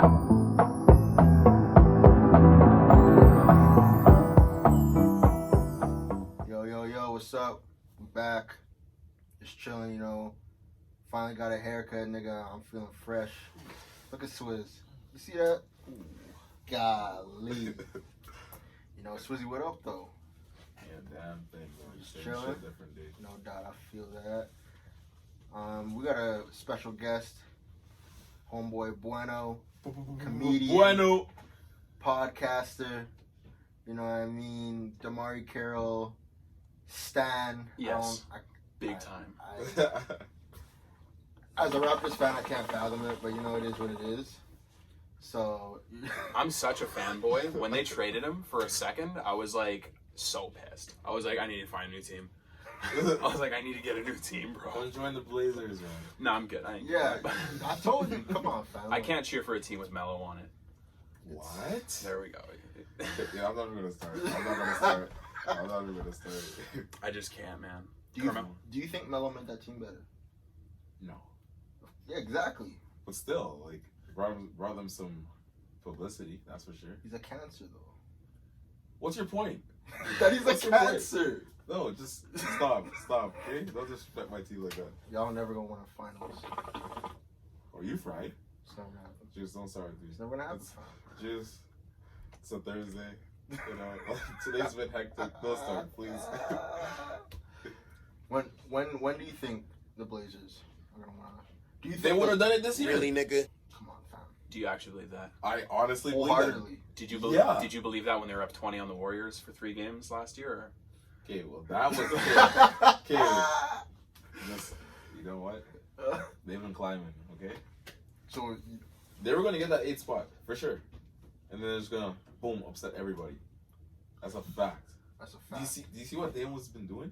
Yo, what's up? I'm back. Just chilling, Finally got a haircut, nigga. I'm feeling fresh. Look at Swizz. You see that? Ooh, golly. Swizzy, what up, though? Yeah, damn thing, bro. Just chilling. Shit different day. No doubt, I feel that. We got a special guest. Homeboy Bueno. Comedian. Bueno. Podcaster. You know what I mean? Damari Carroll. Stan. Yes. Big time. As a Raptors fan, I can't fathom it, but it is what it is. So I'm such a fanboy. When they traded him for a second, I was like so pissed. I was like, I need to find a new team. I was like, I need to get a new team, bro. Don't join the Blazers, man. No, I'm good. I told you. Come on, fam. I can't cheer for a team with Melo on it. What? There we go. Yeah, I'm not even gonna start. I'm not even gonna start. I just can't, man. Do you think Melo made that team better? No. Yeah, exactly. But still, like, brought them some publicity, that's for sure. He's a cancer, though. What's your point? That he's a cancer. No, just stop, okay? Don't disrespect my team like that. Y'all never gonna win a finals. Oh, you fried? It's never gonna happen. Just don't start, dude. It's never gonna happen. Just, it's a Thursday. Today's been hectic. Don't start, please. When do you think the Blazers are gonna win? Do you think they would have done it this year? Really, nigga? Come on, fam. Do you actually believe that? I honestly believe that. Wholeheartedly. Did you believe that when they were up 20 on the Warriors for 3 games last year? Or? Okay, well, that was okay. Just, you know what? They've been climbing, okay? So they were gonna get that 8th spot for sure, and then they're just gonna boom upset everybody. That's a fact. That's a fact. Do you see what Damon's been doing?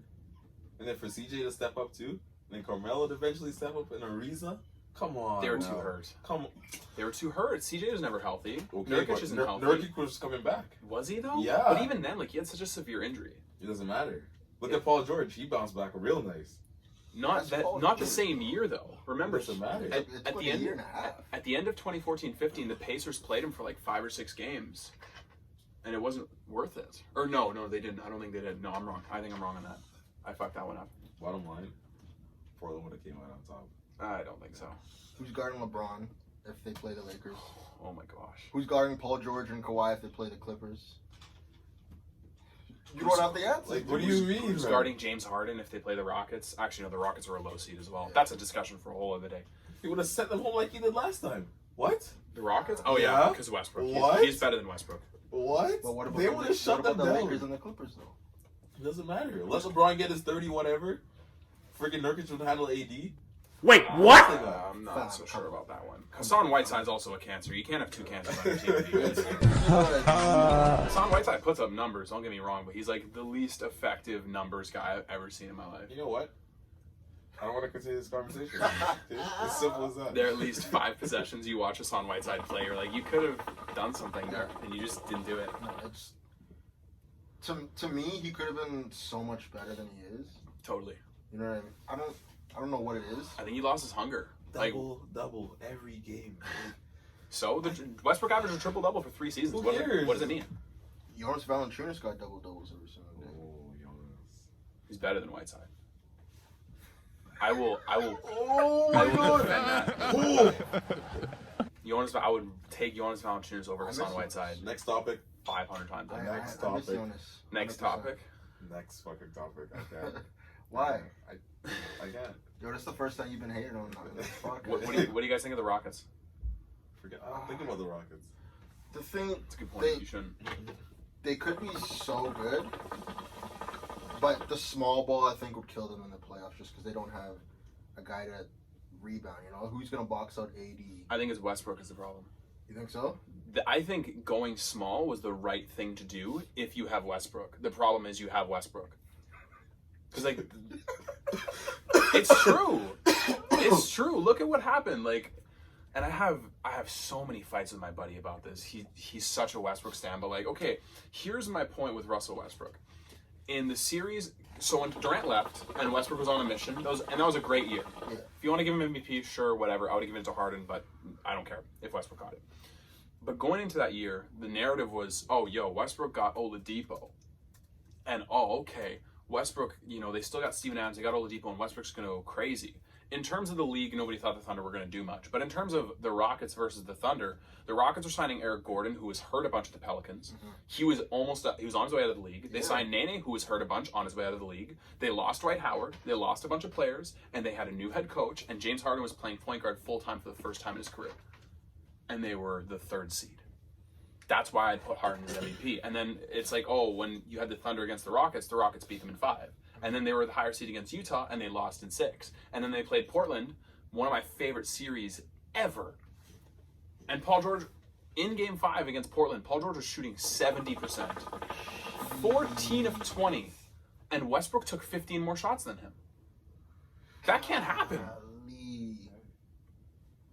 And then for CJ to step up too, and then Carmelo to eventually step up, and Ariza. Come on. They were too hurt. Come on. They were too hurt. CJ was never healthy. Okay, Nurkic isn't healthy. Nurkic was coming back. Was he though? Yeah. But even then, like, he had such a severe injury. It doesn't matter. Look at Paul George. He bounced back real nice. Not the same year though. Remember, It doesn't matter. At the end, at the end of 2014-15, the Pacers played him for like 5 or 6 games, and it wasn't worth it. Or no, they didn't. I don't think they did. No, I'm wrong. I think I'm wrong on that. I fucked that one up. Bottom line, Portland would have came out on top. I don't think so. Who's guarding LeBron if they play the Lakers? Oh my gosh. Who's guarding Paul George and Kawhi if they play the Clippers? You don't have the answer. Like, what do you mean? Who's guarding James Harden if they play the Rockets? Actually, no, the Rockets are a low seed as well. Yeah. That's a discussion for a whole other day. He would have sent them home like he did last time. What? The Rockets? Oh yeah, because Westbrook. What? He's better than Westbrook. What? But what about they would have shut them down. The Lakers and the Clippers though. It doesn't matter. Let LeBron get his 30 whatever. Freaking Nurkic would handle AD. Wait, what? I'm not so sure about that one. Hassan Whiteside's also a cancer. You can't have 2 cancers on your team. Hassan Whiteside puts up numbers, don't get me wrong, but he's like the least effective numbers guy I've ever seen in my life. You know what? I don't want to continue this conversation. It's simple as that. There are at least 5 possessions you watch Hassan Whiteside play. You're like, you could have done something there, and you just didn't do it. No, it's to me, he could have been so much better than he is. Totally. You know what I mean? I don't know what it is. I think he lost his hunger. Double every game. So the Westbrook averaged a triple-double for 3 seasons. What does it mean? Jonas Valanciunas got double-doubles every single day. Oh, Jonas. He's better than Whiteside. I will Oh my God! defend that. I would take Jonas Valanciunas over Hassan Whiteside. Next topic. 500 times. Next topic. Next topic. Next fucking topic. I can't. Why? I can't. Yo, that's the first time you've been hated on this podcast. What do you guys think of the Rockets? Forget. I don't think about the Rockets. The thing. It's a good point. You shouldn't. They could be so good, but the small ball I think would kill them in the playoffs just because they don't have a guy to rebound. Who's gonna box out AD? I think it's Westbrook is the problem. You think so? I think going small was the right thing to do if you have Westbrook. The problem is you have Westbrook. Because, like, it's true. It's true. Look at what happened. Like, and I have so many fights with my buddy about this. He's such a Westbrook stan, but like, okay, here's my point with Russell Westbrook. In the series, so when Durant left and Westbrook was on a mission, that was a great year. Yeah. If you want to give him MVP, sure, whatever. I would have given it to Harden, but I don't care if Westbrook got it. But going into that year, the narrative was, oh, yo, Westbrook got Oladipo. And, oh, okay, Westbrook, you know, they still got Steven Adams, they got Oladipo, and Westbrook's going to go crazy. In terms of the league, nobody thought the Thunder were going to do much. But in terms of the Rockets versus the Thunder, the Rockets are signing Eric Gordon, who was hurt a bunch at the Pelicans. Mm-hmm. He was on his way out of the league. They signed Nene, who was hurt a bunch, on his way out of the league. They lost Dwight Howard. They lost a bunch of players, and they had a new head coach. And James Harden was playing point guard full time for the first time in his career, and they were the 3rd seed. That's why I put Harden as MVP. And then it's like, oh, when you had the Thunder against the Rockets beat them in 5. And then they were the higher seed against Utah, and they lost in 6. And then they played Portland, one of my favorite series ever. And Paul George, in Game 5 against Portland, Paul George was shooting 70%. 14 of 20. And Westbrook took 15 more shots than him. That can't happen.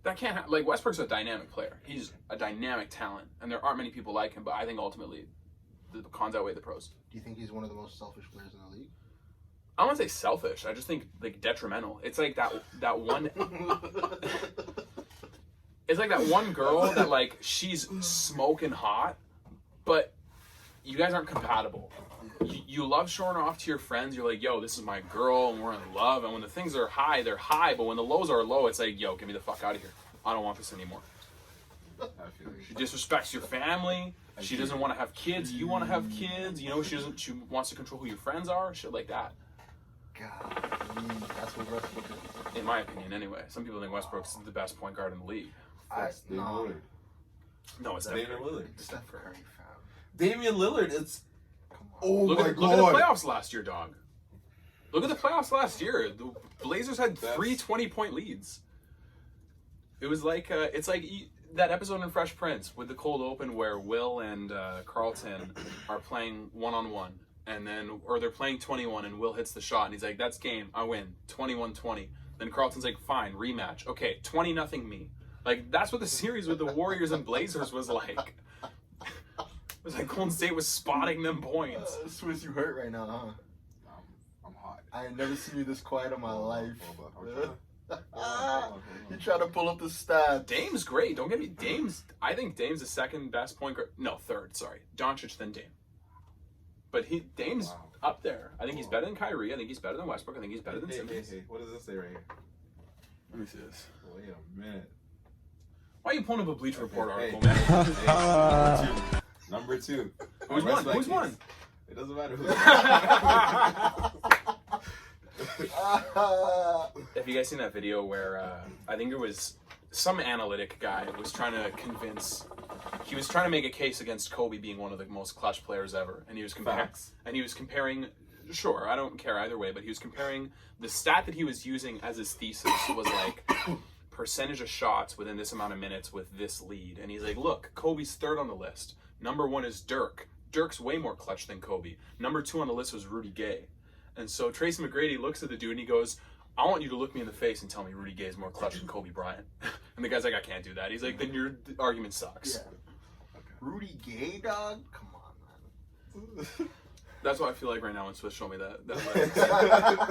That can't happen. Like, Westbrook's a dynamic player. He's a dynamic talent. And there aren't many people like him, but I think ultimately the cons outweigh the pros. Do you think he's one of the most selfish players in the league? I don't want to say selfish. I just think like detrimental. It's like that one. It's like that one girl that like she's smoking hot, but you guys aren't compatible. You love showing her off to your friends. You're like, yo, this is my girl, and we're in love. And when the things are high, they're high. But when the lows are low, it's like, yo, get me the fuck out of here. I don't want this anymore. She disrespects your family. She doesn't want to have kids. You want to have kids. You know, she wants to control who your friends are. Shit like that. God, that's what Westbrook is. In my opinion, anyway. Some people think Westbrook's the best point guard in the league. No, it's Damian Lillard. Steph Curry, fam. Damian Lillard, it's... Come on. Oh Look my at God. the playoffs last year, dog. Look at the playoffs last year. The Blazers had 3 20-point leads. It was like, it's like that episode in Fresh Prince with the cold open where Will and Carlton are playing one-on-one. Or they're playing 21 and Will hits the shot and he's like, that's game, I win, 21-20. Then Carlton's like, fine, rematch. Okay, 20-0 me. Like, that's what the series with the Warriors and Blazers was like. It was like Golden State was spotting them points. Swiss, you hurt right now, huh? I'm hot. I ain't never seen you this quiet in my life. I'm You trying to pull up the stats. Dame's great, don't get me, I think Dame's the second best point guard, no, third, sorry. Doncic, then Dame. But Dame's up there. I think he's better than Kyrie. I think he's better than Westbrook. I think he's better than Simmons. Hey, what does this say right here? Let me see this. Wait a minute. Why are you pulling up a Bleacher Report article, hey. man? Number two. Who's won? Who's won? It doesn't matter who's Have you guys seen that video where I think it was some analytic guy was trying to make a case against Kobe being one of the most clutch players ever, and he was comparing. Sure, I don't care either way, but he was comparing the stat that he was using as his thesis was like percentage of shots within this amount of minutes with this lead, and he's like, look, Kobe's 3rd on the list. Number 1 is Dirk. Dirk's way more clutch than Kobe. Number 2 on the list was Rudy Gay. And so Tracy McGrady looks at the dude and he goes, I want you to look me in the face and tell me Rudy Gay is more clutch than Kobe Bryant. And the guy's like, I can't do that. He's like, then your argument sucks. Yeah. Rudy Gay, dog? Come on, man. That's what I feel like right now when Swiss showed me that.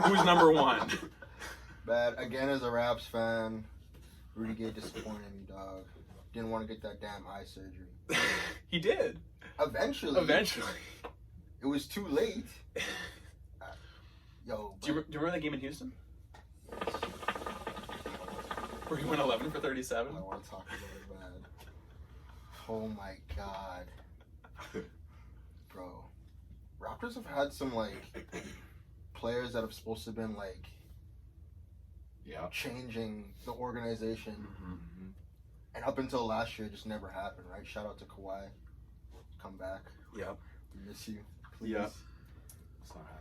Who's number 1? But again, as a Raps fan, Rudy Gay disappointed me, dog. Didn't want to get that damn eye surgery. He did. Eventually. It was too late. Yo. Do you remember that game in Houston? Where he went 11 for 37? I want to talk about it, man. Oh my God. Bro. Raptors have had some, like, players that have supposed to have been, like, changing the organization. Mm-hmm. And up until last year, it just never happened, right? Shout out to Kawhi. Come back. Yep. We miss you. Please. Yep.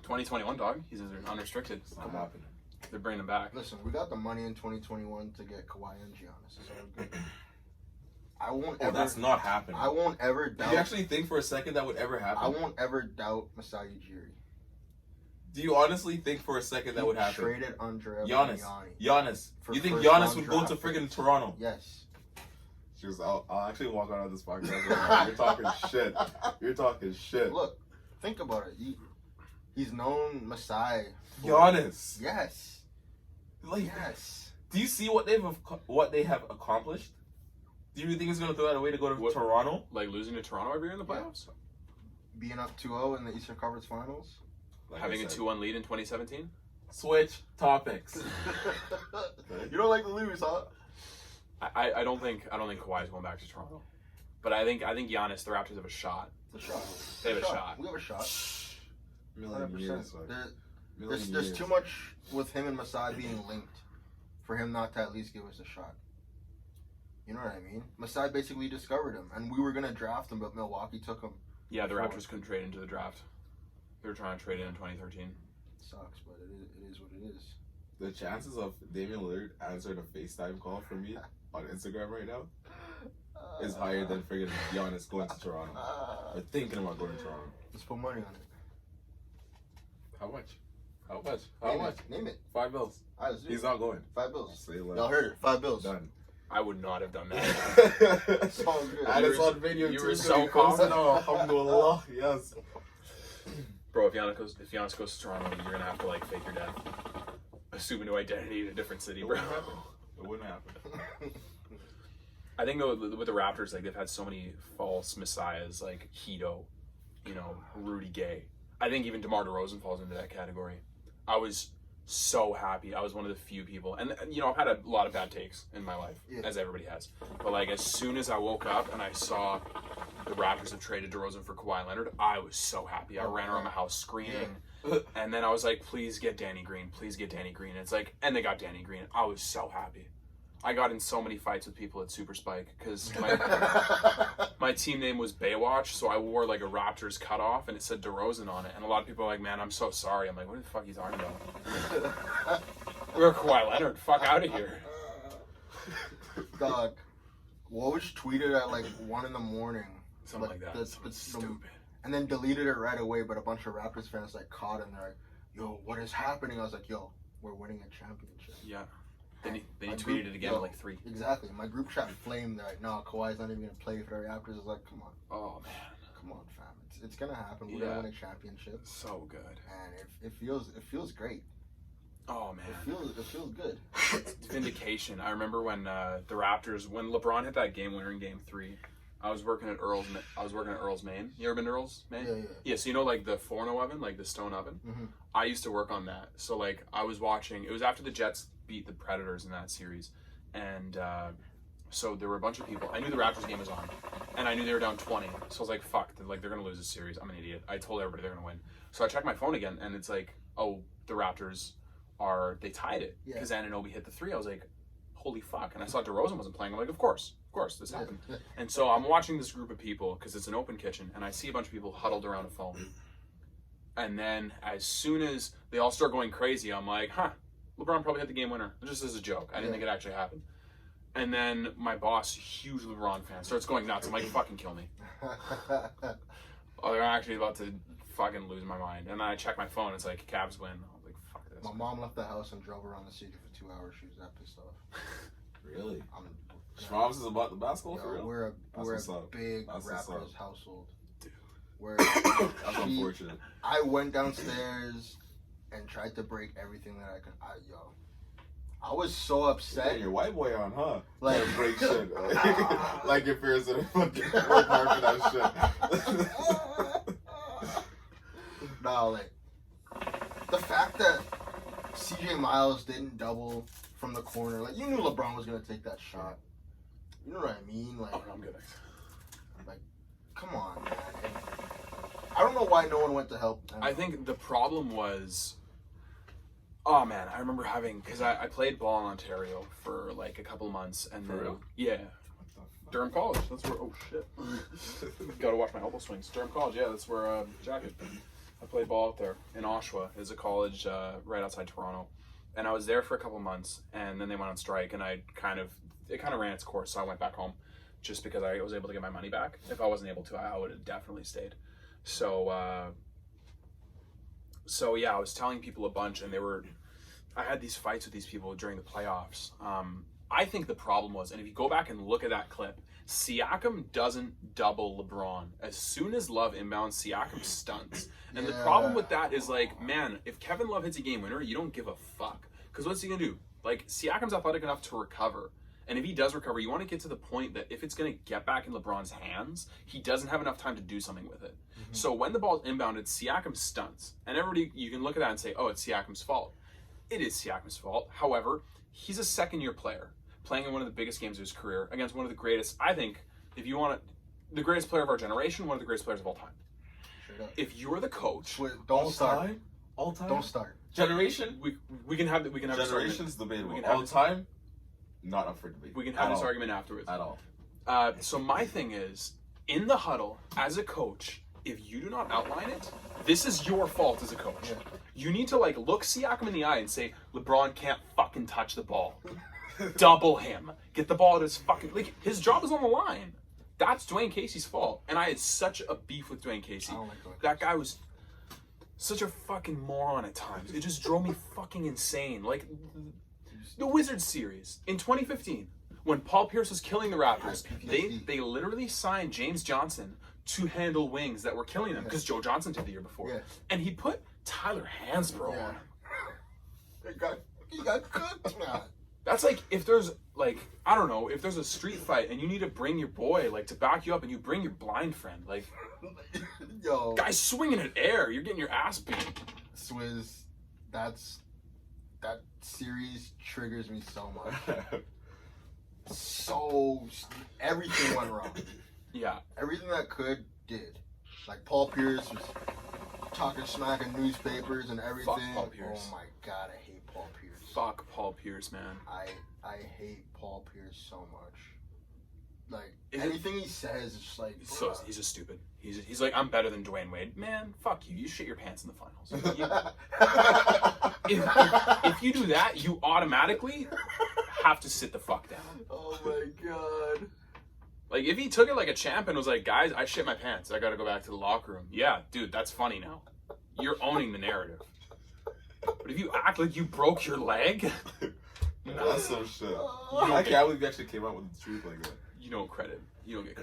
2021, dog. He's unrestricted. It's not happening. They're bringing him back. Listen, we got the money in 2021 to get Kawhi and Giannis. It's all good. I won't ever. That's not happening. I won't ever doubt. Do you actually think for a second that would ever happen? I won't ever doubt Masai Ujiri. Do you honestly think for a second that would happen? Traded Andrea Giannis. For You think first Giannis round would go to draft friggin' picks. Toronto? Yes. I'll actually walk out of this podcast. Right. You're talking shit. You're talking shit. Look, think about it. He's known Masai. Giannis. Yes. Like, Yes. do you see what they have accomplished? Do you think he's gonna throw that away to go to What- Toronto? Like losing to Toronto every year in the playoffs? Being up 2-0 in the Eastern Conference Finals. Like Having I a said. 2-1 lead in 2017? Switch topics. You don't like to lose, huh? I don't think Kawhi's going back to Toronto. But I think Giannis, the Raptors have a shot. It's a shot. They have a shot. We have a shot. Million 100%. years. Like, There's too much with him and Masai being linked for him not to at least give us a shot. You know what I mean? Masai basically discovered him, and we were gonna draft him, but Milwaukee took him. Yeah, the Raptors couldn't trade into the draft. They were trying to trade in 2013. Sucks, but it is what it is. The chances of Damian Lillard answering a FaceTime call for me on Instagram right now is higher than friggin' Giannis going to Toronto. Or thinking about going to Toronto. Let's put money on it. How much? How much? How much? Name it. $5 bills. All right, let's do He's it. not going. $5. Say less. Y'all heard it. $5. Done. I would not have done that. It's all good. And You it's were- on video you too. were so so he goes, confident. "No, alhamdulillah." Yes. Bro, if Giannis goes to Toronto, you're gonna have to like fake your death. Assume a new identity in a different city, It bro. wouldn't happen. It wouldn't happen. I think though with the Raptors, like they've had so many false messiahs, like Hito, you know, Rudy Gay. I think even DeMar DeRozan falls into that category. I was so happy. I was one of the few people, and you know, I've had a lot of bad takes in my life, Yeah. as everybody has. But like as soon as I woke up and I saw the Raptors have traded DeRozan for Kawhi Leonard, I was so happy. I ran around my house screaming. And then I was like, please get Danny Green. Please get Danny Green. It's like, and they got Danny Green. I was so happy. I got in so many fights with people at Super Spike because my team name was Baywatch, so I wore like a Raptors cutoff and it said DeRozan on it. And a lot of people are like, man, I'm so sorry. I'm like, what the fuck are you talking about? We're Kawhi Leonard. Fuck out of here. Dog, Woj tweeted at like 1 a.m. Something like that. That's Stupid. and then deleted it right away. But a bunch of Raptors fans like caught him. They're like, "Yo, what is happening?" I was like, "Yo, we're winning a championship." Yeah. Then he My tweeted group- it again yo, at like 3. Exactly. My group chat flamed. They're like, "No, Kawhi's not even gonna play for the Raptors." I was like, "Come on, Oh, man. come on, fam. It's gonna happen. We're Yeah. gonna win a championship." So good. And it feels great. Oh, man. It feels good. Vindication. I remember when the Raptors, when LeBron hit that game winner in Game 3, I was working at Earl's Maine. You ever been to Earl's Maine? Yeah. Yeah, so you know like the Forno oven, like the stone oven? Mhm. I used to work on that. So like I was watching, it was after the Jets beat the Predators in that series. And so there were a bunch of people. I knew the Raptors game was on. And I knew they were down 20. So I was like, fuck, they're going to lose this series. I'm an idiot. I told everybody they're going to win. So I checked my phone again and it's like, oh, the Raptors they tied it. Yeah. Because Anunoby hit the 3. I was like, holy fuck. And I saw DeRozan wasn't playing. I'm like, of course, this happened. And so I'm watching this group of people because it's an open kitchen, and I see a bunch of people huddled around a phone. And then as soon as they all start going crazy, I'm like, LeBron probably hit the game winner. Just as a joke. I didn't think it actually happened. And then my boss, huge LeBron fan, starts going nuts. I'm like, fucking kill me. Oh, they're actually about to fucking lose my mind. And then I check my phone, it's like, Cavs win. I was like, fuck this. My mom left the house and drove around the city for 2 hours. She was that pissed off. Really? Yeah. Schwab's is about the basketball for Yo, real? we're what's a up. big That's what's Raptors up. household. Dude. Where That's unfortunate. I went downstairs and tried to break everything that I could. I was so upset. Hey, your white boy on, huh? Like- Can't break shit. Like your parents didn't fucking work hard for that shit. No, like the fact that CJ Miles didn't double from the corner, like you knew LeBron was gonna take that shot. You know what I mean? Like, Oh, no, I'm good. come on, man. I don't know why no one went to help. I think the problem was, oh man, I remember having, because I played ball in Ontario for like a couple months, and For then, real? yeah, Durham College. That's where. Oh shit, gotta watch my elbow swings. Durham College, yeah, that's where Jack is. I played ball out there in Oshawa. It's a college right outside Toronto, and I was there for a couple months, and then they went on strike, and it kind of ran its course. So I went back home, just because I was able to get my money back. If I wasn't able to, I would have definitely stayed. So yeah, I was telling people a bunch, and I had these fights with these people during the playoffs. I think the problem was, and if you go back and look at that clip, Siakam doesn't double LeBron. As soon as Love inbounds, Siakam stunts. And the problem with that is like, man, if Kevin Love hits a game winner, you don't give a fuck. Because what's he gonna do? Like, Siakam's athletic enough to recover. And if he does recover, you want to get to the point that if it's going to get back in LeBron's hands, he doesn't have enough time to do something with it. So when the ball is inbounded, Siakam stunts. And everybody, you can look at that and say, oh, it's Siakam's fault. It is Siakam's fault. However, he's a second-year player playing in one of the biggest games of his career against one of the greatest, I think, if you want to, the greatest player of our generation, one of the greatest players of all time. If you're the coach, don't start. All time. Don't start. Generation. We can have Generation's debatable. We can All have time. Not up for debate. We can have this argument afterwards. At all. So my thing is, in the huddle, as a coach, if you do not outline it, this is your fault as a coach. Yeah. You need to look Siakam in the eye and say, LeBron can't fucking touch the ball. Double him. Get the ball at his fucking his job is on the line. That's Dwayne Casey's fault. And I had such a beef with Dwayne Casey. I don't like Dwayne That guy was such a fucking moron at times. It just drove me fucking insane. Like the Wizards series in 2015, when Paul Pierce was killing the Raptors, they literally signed James Johnson to handle wings that were killing them because Joe Johnson did the year before. Yeah. And he put Tyler Hansbrough on him. He got cooked, man. That's like if there's I don't know, if there's a street fight and you need to bring your boy to back you up and you bring your blind friend. Yo. Guy's swinging at air, you're getting your ass beat. Swizz, that series triggers me so much. Everything went wrong. Yeah. Everything that could did. Like Paul Pierce was talking smack in newspapers and everything. Fuck Paul Pierce. Oh my god, I hate Paul Pierce. Fuck Paul Pierce, man. I hate Paul Pierce so much. Anything he says is just like. He's just stupid. He's like, I'm better than Dwayne Wade. Man, fuck you. You shit your pants in the finals. If you do that, you automatically have to sit the fuck down. Oh my god. If he took it like a champ and was like, guys, I shit my pants. I gotta go back to the locker room. Yeah, dude, that's funny now. You're owning the narrative. But if you act like you broke your leg, that's some shit. I can't believe you actually came out with the truth like that. You don't get credit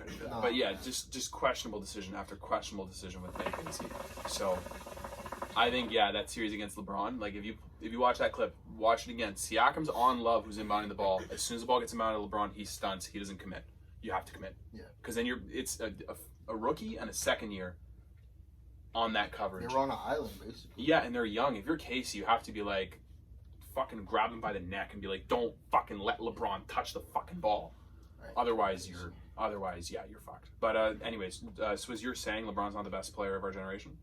for that. No. But yeah, just questionable decision after questionable decision with Dwayne Casey. So I think that series against LeBron, if you watch that clip, watch it again. Siakam's on Love, who's inbounding the ball. As soon as the ball gets inbounded to LeBron, he stunts. He doesn't commit. You have to commit. Yeah. Because then it's a rookie and a second year on that coverage. They were on an island, basically. Yeah, and they're young. If you're Casey, you have to be fucking grab him by the neck and be like, don't fucking let LeBron touch the fucking ball. Right. Otherwise, you're fucked. But anyways, Swizz, you're saying LeBron's not the best player of our generation?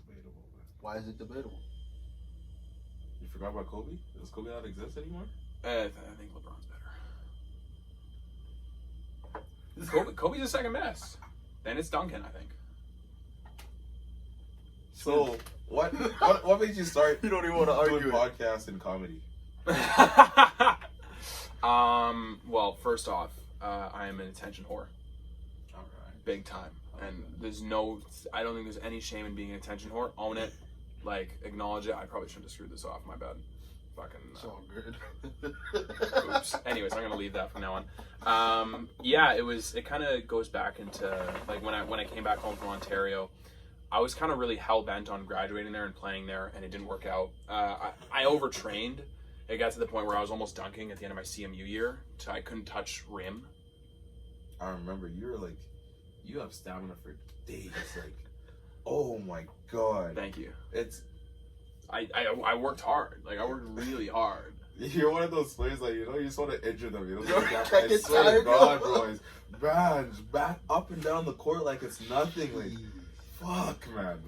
Debatable. Why is it debatable? You forgot about Kobe? Does Kobe not exist anymore? I think LeBron's better. Kobe's the second best. Then it's Duncan, I think. So what made you start? You don't even want to argue doing podcasts and comedy. Well, first off, I am an attention whore. All right. Big time. And I don't think there's any shame in being an attention whore. Own it. Acknowledge it. I probably shouldn't have screwed this off. My bad. Fucking. It's all good. Oops. Anyways, I'm gonna leave that from now on. It kind of goes back into when I came back home from Ontario, I was kind of really hell bent on graduating there and playing there, and it didn't work out. I overtrained. It got to the point where I was almost dunking at the end of my CMU year, so I couldn't touch rim. I remember you have stamina for days. Oh my god. Thank you. I worked hard. I worked really hard. You're one of those players you just want to injure them. Yo, I swear to God, boys. Man, back up and down the court like it's nothing. Fuck, man.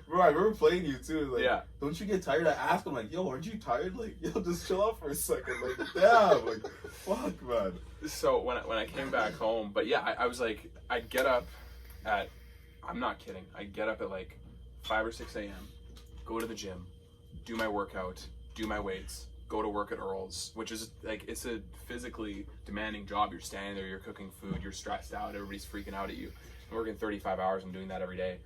Bro, I remember playing you too. Yeah. Don't you get tired? I asked him, yo, aren't you tired? Yo, just chill out for a second. Damn. Fuck, man. So when I came back home, but yeah, I was I'd get up at, I'm not kidding, I'd get up at 5 or 6 a.m., go to the gym, do my workout, do my weights, go to work at Earl's, which is it's a physically demanding job. You're standing there, you're cooking food, you're stressed out, everybody's freaking out at you. I'm working 35 hours, I'm doing that every day.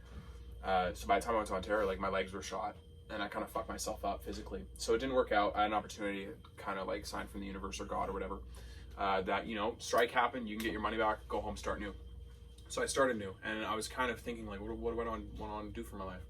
So by the time I went to Ontario, my legs were shot and I kind of fucked myself up physically. So it didn't work out. I had an opportunity to kind of sign from the universe or God or whatever, that, strike happened, you can get your money back, go home, start new. So I started new, and I was kind of thinking what do I want to do for my life?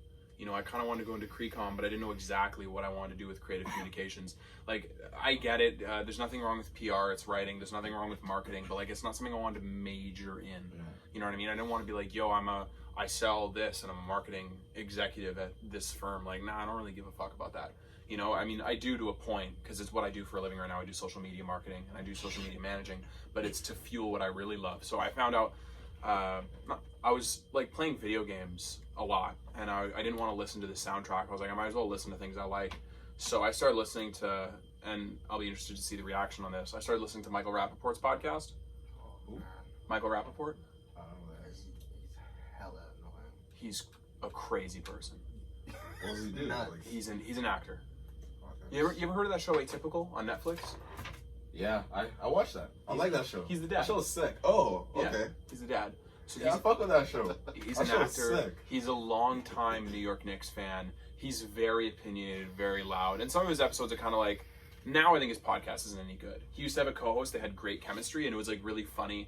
You know, I kind of wanted to go into Crecom, but I didn't know exactly what I wanted to do with creative communications. Like, I get it. There's nothing wrong with PR. It's writing. There's nothing wrong with marketing. But, like, it's not something I wanted to major in. Yeah. You know what I mean? I didn't want to be like, yo, I sell this and I'm a marketing executive at this firm. Like, nah, I don't really give a fuck about that. You know, I mean, I do to a point because it's what I do for a living right now. I do social media marketing and I do social media managing, but it's to fuel what I really love. So I found out I was like playing video games a lot and I didn't want to listen to the soundtrack. I was like, I might as well listen to things I like. So I started listening to, and I'll be interested to see the reaction on this. I started listening to Michael Rappaport's podcast. Oh, man. Michael Rappaport. He's hella annoying. He's a crazy person. What does he do? Nuts. Like, He's an actor. okay. You ever heard of that show Atypical on Netflix? Yeah, I watched that. I like that show. He's the dad. That show is sick. Oh, okay. Yeah, he's the dad. So Yeah, I fuck with that show. he's That an show is actor. sick. He's a long-time New York Knicks fan. He's very opinionated, very loud. And some of his episodes are kind of like, now I think his podcast isn't any good. He used to have a co-host that had great chemistry and it was like really funny.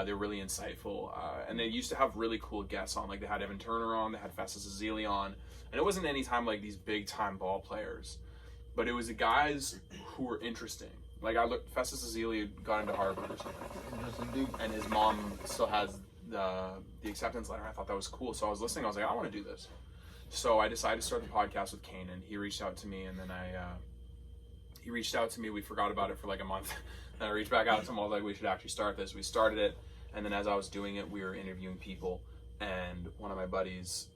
They're really insightful. And they used to have really cool guests on. Like they had Evan Turner on, they had Festus Ezeli on. And it wasn't any time like these big-time ball players. But it was the guys who were interesting. Like I looked, Festus Ezeli got into Harvard or something. Interesting dude. And his mom still has the acceptance letter. I thought that was cool. So I was listening. I was like, I want to do this. So I decided to start the podcast with Kanan. He reached out to me, and then he reached out to me. We forgot about it for like a month. Then I reached back out to him. I was like, we should actually start this. We started it, and then as I was doing it, we were interviewing people. And one of my buddies,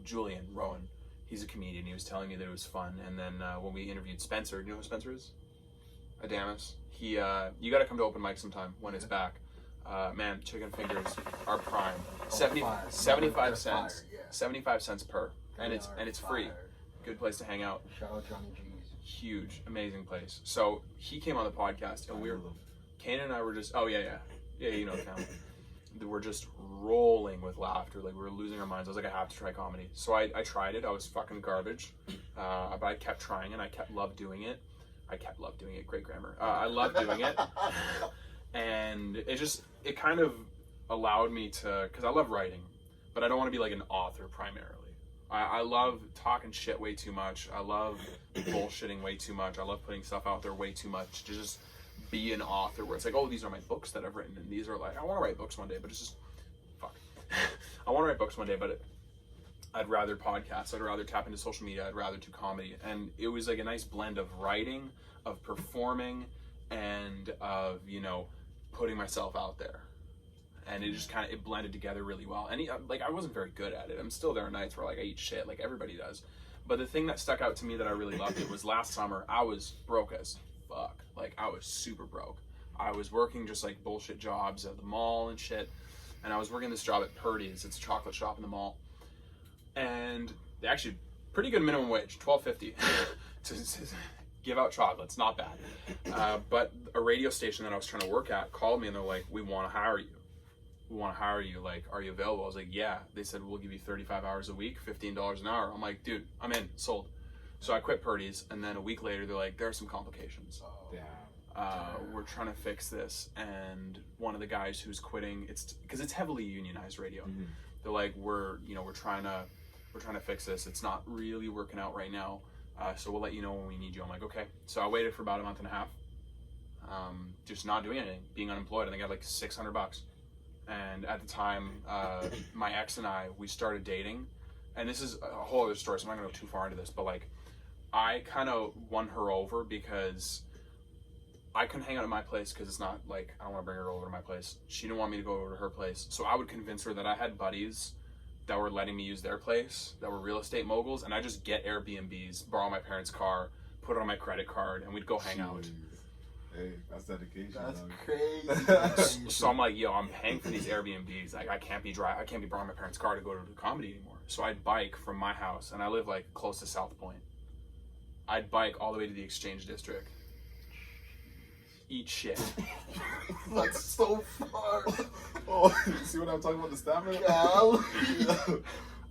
Julian Rowan, he's a comedian. He was telling me that it was fun. And then when we interviewed Spencer, do you know who Spencer is? Adamus. You got to come to open mic sometime when it's back. Man, chicken fingers are prime. 75 cents. Fire, yeah. 75 cents per, and it's free. Fire. Good place to hang out. Shout out Johnny G's. Huge, amazing place. So he came on the podcast, and Kanan and I were just, you know the family. We're just rolling with laughter, like we were losing our minds. I was like, I have to try comedy. So I tried it. I was fucking garbage, but I kept trying, and I loved doing it. Great grammar. I loved doing it, and it kind of allowed me to, because I love writing, but I don't want to be like an author primarily. I love talking shit way too much. I love bullshitting way too much. I love putting stuff out there way too much to just be an author where it's like, oh, these are my books that I've written, and these are like, I want to write books one day, but it's just, fuck. I want to write books one day, but I'd rather podcasts. I'd rather tap into social media. I'd rather do comedy. And it was like a nice blend of writing, of performing, and of, you know, putting myself out there. And it just kind of, it blended together really well. And like, I wasn't very good at it. I'm still there nights where like I eat shit, like everybody does. But the thing that stuck out to me that I really loved it was last summer, I was broke as fuck. Like I was super broke. I was working just like bullshit jobs at the mall and shit. And I was working this job at Purdy's. It's a chocolate shop in the mall. And they actually, pretty good minimum wage, $12.50 to give out chocolates, not bad. But a radio station that I was trying to work at called me and they're like, we want to hire you. Like, are you available? I was like, yeah. They said, we'll give you 35 hours a week, $15 an hour. I'm like, dude, I'm in, sold. So I quit Purdy's, and then a week later, they're like, there are some complications. We're trying to fix this, and one of the guys who's quitting, it's because it's heavily unionized radio. Mm-hmm. They're like, we're trying to fix this. It's not really working out right now, so we'll let you know when we need you. I'm like, okay. So I waited for about a month and a half, just not doing anything, being unemployed. I think I had like $600. And at the time, my ex and I, we started dating. And this is a whole other story, so I'm not going to go too far into this. But, like, I kind of won her over because I couldn't hang out at my place because it's not, like, I don't want to bring her over to my place. She didn't want me to go over to her place. So I would convince her that I had buddies that were letting me use their place, that were real estate moguls. And I just get Airbnbs, borrow my parents' car, put it on my credit card, and we'd go hang out. Hey, that's dedication. That's dog. crazy. So I'm like, yo, I'm paying for these Airbnbs. Like, I can't be borrowing my parents' car to go to comedy anymore. So I'd bike from my house, and I live like close to South Point. I'd bike all the way to the Exchange District. Eat shit. That's so far. Oh, you see what I'm talking about? The stamina? Golly.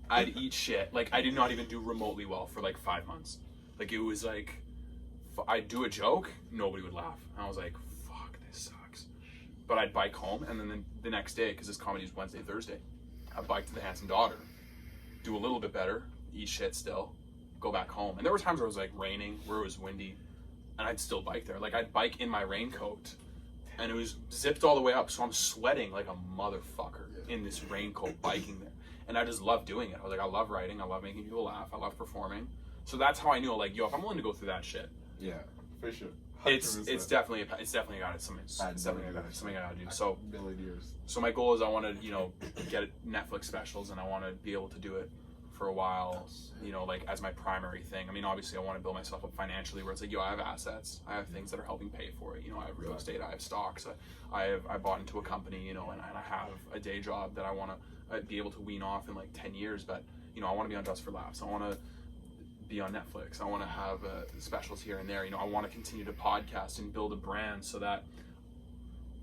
I'd eat shit. Like, I did not even do remotely well for like 5 months. Like, it was like, I'd do a joke, nobody would laugh. And I was like, fuck, this sucks. But I'd bike home, and then the next day, because this comedy is Wednesday, Thursday, I'd bike to the Handsome Daughter, do a little bit better, eat shit still, go back home. And there were times where it was like raining, where it was windy, and I'd still bike there. Like I'd bike in my raincoat, and it was zipped all the way up, so I'm sweating like a motherfucker in this raincoat biking there. And I just love doing it. I was like, I love writing, I love making people laugh, I love performing. So that's how I knew, like, yo, if I'm willing to go through that shit, Yeah, for sure. it's 100%. definitely got it. Something I gotta do. So million years. So my goal is I want to, you know, get Netflix specials, and I want to be able to do it for a while, you know, like as my primary thing. I mean, obviously I want to build myself up financially where it's like, yo, I have assets, I have things that are helping pay for it. You know, I have real estate, I have stocks, I bought into a company, you know, and I have a day job that I want to be able to wean off in like 10 years. But, you know, I want to be on Just for Laughs. I want to be on Netflix. I want to have specials here and there. You know, I want to continue to podcast and build a brand so that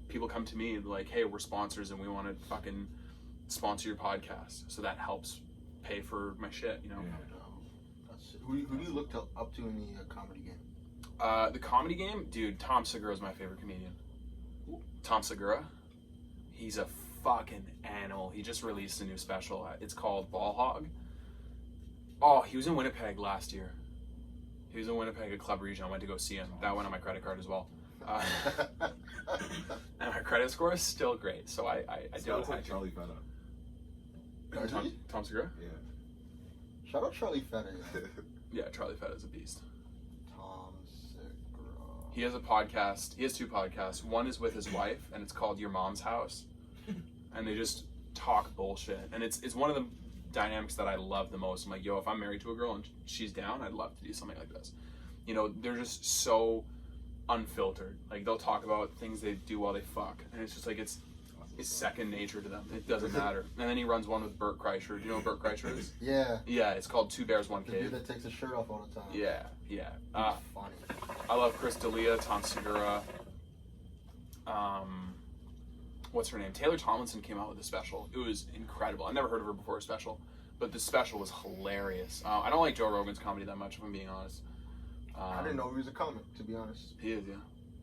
people come to me like, hey, we're sponsors and we want to fucking sponsor your podcast. So that helps pay for my shit, you know? Yeah. Who do you look up to in the comedy game? The comedy game? Dude, Tom Segura is my favorite comedian. Tom Segura. He's a fucking animal. He just released a new special. It's called Ball Hog. Oh, he was in Winnipeg last year. He was in Winnipeg at Club Region. I went to go see him. That went on my credit card as well. And my credit score is still great, so I do it. Like Charlie Fetta. Tom Segura? Yeah. Shout out Charlie Fetta. Yeah, Charlie Fetta is a beast. Tom Segura. He has a podcast. He has two podcasts. One is with his wife, and it's called Your Mom's House. And they just talk bullshit. And it's one of the dynamics that I love the most. I'm like, yo, if I'm married to a girl and she's down, I'd love to do something like this. You know, they're just so unfiltered. Like, they'll talk about things they do while they fuck. And it's just like, it's second nature to them. It doesn't matter. And then he runs one with Bert Kreischer. Do you know what Bert Kreischer is? Yeah. Yeah, it's called Two Bears, One The Cave. dude that takes his shirt off all the time. Yeah. He's funny. I love Chris D'Elia, Tom Segura. What's her name? Taylor Tomlinson came out with a special. It was incredible. I never heard of her before a special, but the special was hilarious. I don't like Joe Rogan's comedy that much, if I'm being honest. I didn't know he was a comic, to be honest. He is, yeah.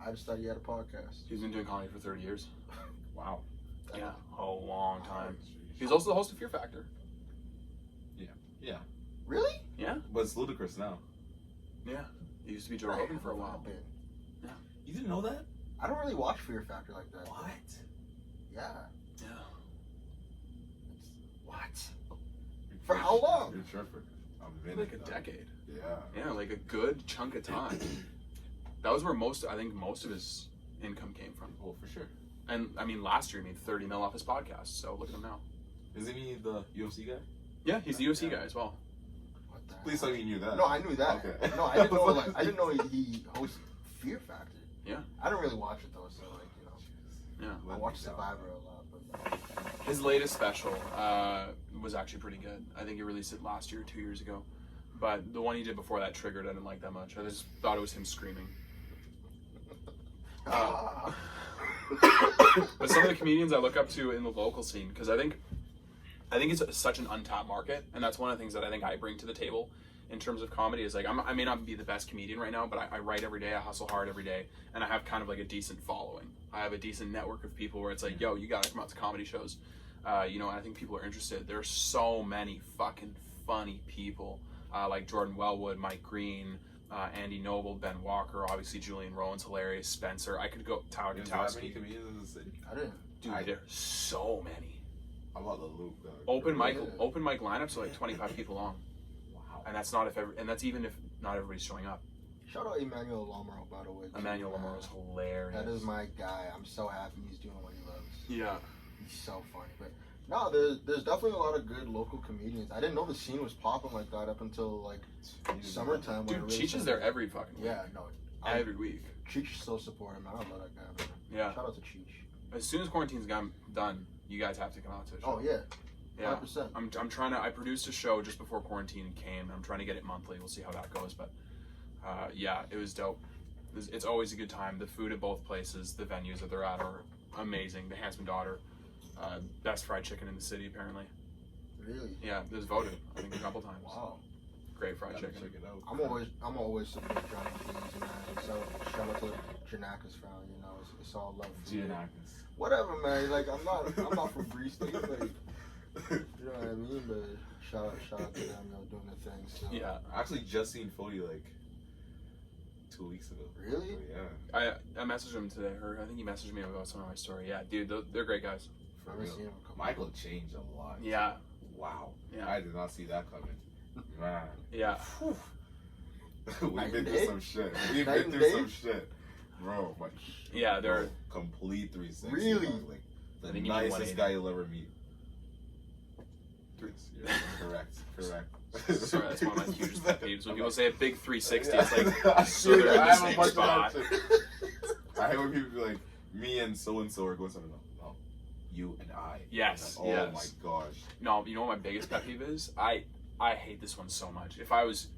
I just thought he had a podcast. He's been doing comedy for 30 years. Wow. Yeah, a long time. He's also the host of Fear Factor. Yeah. Really? Yeah. But it's ludicrous now. Yeah. He used to be Joe Rogan for a while. You didn't know that? I don't really watch Fear Factor like that. What? Yeah. Yeah. What? For how long? You're tripping. Like a decade. Yeah. Yeah, like a good chunk of time. That was where most of his income came from. Oh, for sure. And I mean, last year he made 30 mil off his podcast. So look at him now. Isn't he the UFC guy? Yeah, he's the UFC guy as well. What the Please tell me you knew that. No, I knew that. Okay. No, I didn't know. I didn't know he hosts Fear Factor. Yeah. I don't really watch it though, so like, you know. Yeah. I watch Survivor a lot, but His latest special was actually pretty good. I think he released it last year, 2 years ago. But the one he did before that, Triggered, I didn't like that much. I just thought it was him screaming. But some of the comedians I look up to in the local scene, because I think it's such an untapped market, and that's one of the things that I think I bring to the table in terms of comedy is like I may not be the best comedian right now, but I write every day, I hustle hard every day, and I have kind of like a decent following. I have a decent network of people where it's like, yo, you gotta come out to comedy shows. You know, and I think people are interested. There's so many fucking funny people, like Jordan Wellwood, Mike Green, Andy Noble, Ben Walker, obviously Julian Rowan's hilarious, Spencer. I could go Tower There's that many Gutowski. comedians in the city. I didn't. Dude, there's so many. How about the loop, though? Open mic lineups are like 25 people long, Wow. and that's even if not everybody's showing up. Shout out Emmanuel Lomaro, by the way. Emmanuel Lamar is hilarious. That is my guy. I'm so happy he's doing what he loves. Yeah. He's so funny. But no, there's definitely a lot of good local comedians. I didn't know the scene was popping like that up until like summertime. Dude, when it really Cheech is there every fucking week. Yeah, no. Every week. Cheech is so supportive, man. I love that guy, man. Yeah. Shout out to Cheech. As soon as quarantine's done, you guys have to come out to a show. Oh yeah. Yeah. 100%. I'm trying to. I produced a show just before quarantine came. I'm trying to get it monthly. We'll see how that goes. But yeah, it was dope. It's always a good time. The food at both places, the venues that they're at are amazing. The Handsome Daughter, best fried chicken in the city apparently. Really? Yeah, it was voted I think a couple times. Wow. Great fried chicken. Check it out. I'm always support Johnny Keys, man. So shout out to Janaka's family. You know, it's all love. Giannakis. Whatever, man. Like I'm not from Greece. Like, You know what I mean? But shout out to them, doing their thing. So. Yeah. I actually just seen Fody like 2 weeks ago. Really? Yeah. I messaged him today, or I think he messaged me about some of my story. Yeah, dude, they're great guys. I've never seen him. Michael changed a lot. Yeah. Wow. Yeah. I did not see that coming. Man. Yeah. We've been through some shit. We've Night been and through day? some shit. Bro, my, Yeah, they're. bro, complete 360. Really? Like, I the think you mean nicest 180. guy you'll ever meet. Yeah, correct. Sorry, that's one of my hugest pet peeves. When people say a big 360, it's like, I so they're in the have a same bunch of spot. that shit. I hate when people be like, me and so are going something. No, you and I. Yes, Oh yes. my gosh. No, you know what my biggest pet peeve is? I hate this one so much. If I was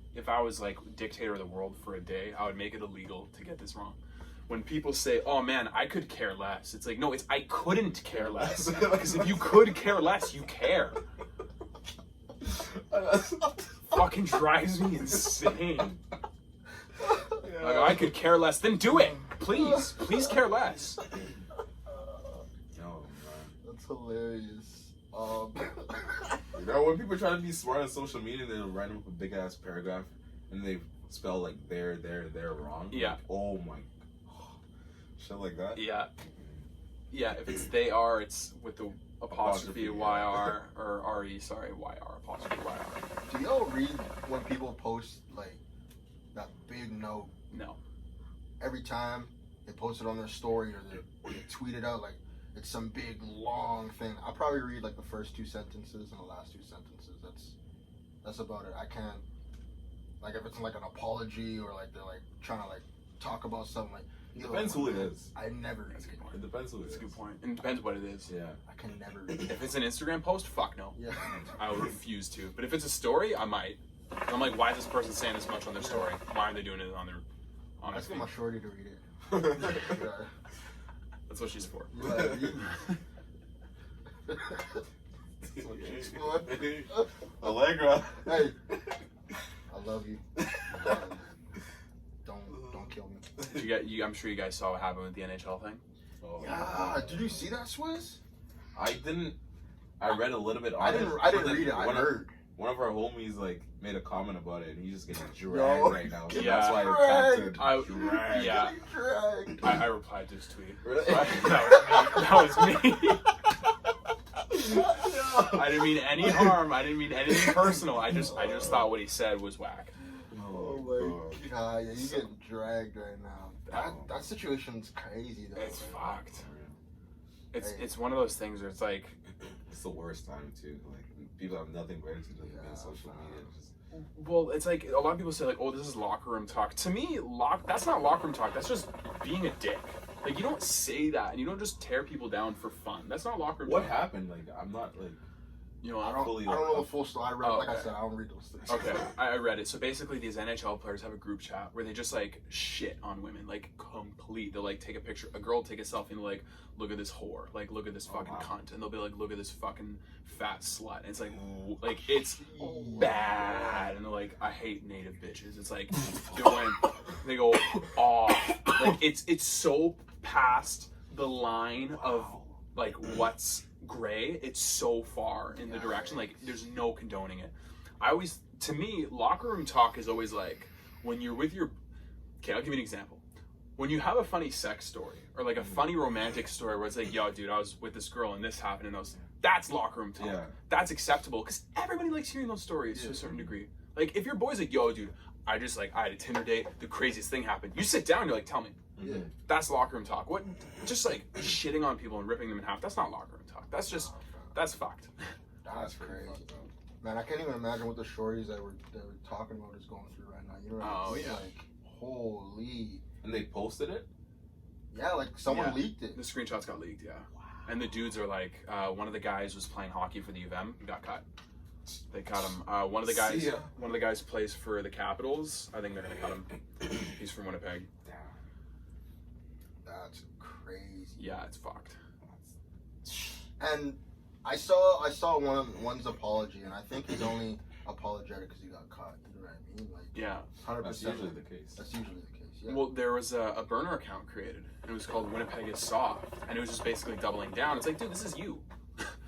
like dictator of the world for a day, I would make it illegal to get this wrong. When people say, "Oh man, I could care less," it's like, no, it's I couldn't care less. Because if you could care less, you care. Fucking drives me insane. Like, I could care less. Then do it, please. Please care less. Oh, That's hilarious. You know, when people try to be smart on social media, they'll write up a big ass paragraph and they spell like they're wrong. Yeah. Like, oh my. Shit like that. Yeah. Yeah, if it's they are, it's with the apostrophe Apostrophe, YR or RE, sorry, YR, apostrophe YR. Do y'all read when people post like that big note No. every time they post it on their story or they tweet it out? Like it's some big long thing. I'll probably read like the first 2 sentences and the last 2 sentences. That's about it. I can't like if it's like an apology or like they're like trying to like talk about something like. It depends who it is. I never. That's a good point. It depends who it is. That's a good point. And it depends what it is. Yeah. I can never read If it's an Instagram post, fuck no. Yeah. I will refuse to. But if it's a story, I might. I'm like, why is this person saying this much on their story? Why aren't they doing it on their I feed? just get my shorty to read it. Yeah. That's what she's for. Allegra. Hey, I love you. Don't kill me. Did I'm sure you guys saw what happened with the NHL thing. Oh, Yeah, did you see that, Swizz? I didn't. I read a little bit on I it. didn't but read then it. I one heard. Of our homies like made a comment about it, and he's just getting dragged No. right now. So Yeah. that's why I tapped Dragged. in. Dragged. Yeah. Dragged. I replied to his tweet. Really? That was me. I didn't mean any harm. I didn't mean anything personal. I just thought what he said was whack. Oh my god, yeah, you're getting dragged right now. That situation's crazy though. It's man. fucked. It's one of those things where it's like, It's the worst time too. Like people have nothing better to do than be on social media. Just well, it's like a lot of people say like, oh, this is locker room talk. To me, that's not locker room talk. That's just being a dick. Like you don't say that, and you don't just tear people down for fun. That's not locker room what talk. happened? Like I'm not like. You know, I don't fully know the full story. I read, Oh, like I okay. said, I don't read those things. Okay, I read it. So basically, these NHL players have a group chat where they just like shit on women, like complete. They'll like take a picture, a girl will take a selfie and like, look at this whore, like look at this fucking wow. cunt, and they'll be like, look at this fucking fat slut. And it's like it's bad, and they're like, I hate native bitches. It's like they go off, like it's so past the line of like what's gray. It's so far in the direction, like there's no condoning it. To me, locker room talk is always like when you're with your, okay, I'll give you an example. When you have a funny sex story or like a funny romantic story where it's like, yo dude, I was with this girl and this happened, and that's locker room talk. Yeah. That's acceptable because everybody likes hearing those stories to a certain degree. Like if your boy's like, yo dude, I had a Tinder date, the craziest thing happened, you sit down, you're like, tell me. Yeah. That's locker room talk. What, just like shitting on people and ripping them in half, that's not locker room talk. That's fucked. That's crazy. Man, I can't even imagine what the shorties that we're talking about is going through right now. You know what I mean? Oh, yeah. Like, holy. And they posted it. Yeah, like someone Yeah. leaked it. The screenshots got leaked, yeah. And the dudes are like, one of the guys was playing hockey for the U of M, got cut. They cut him. One of the guys plays for the Capitals. I think they're gonna cut him. He's from Winnipeg. That's crazy. Yeah, it's fucked. And I saw one's apology, and I think he's only apologetic because he got caught. You know what I mean? Like, Yeah. 100%. That's usually the case. That's usually the case. Yeah. Well, there was a burner account created, and it was called Winnipeg is Soft, and it was just basically doubling down. It's like, dude, this is you.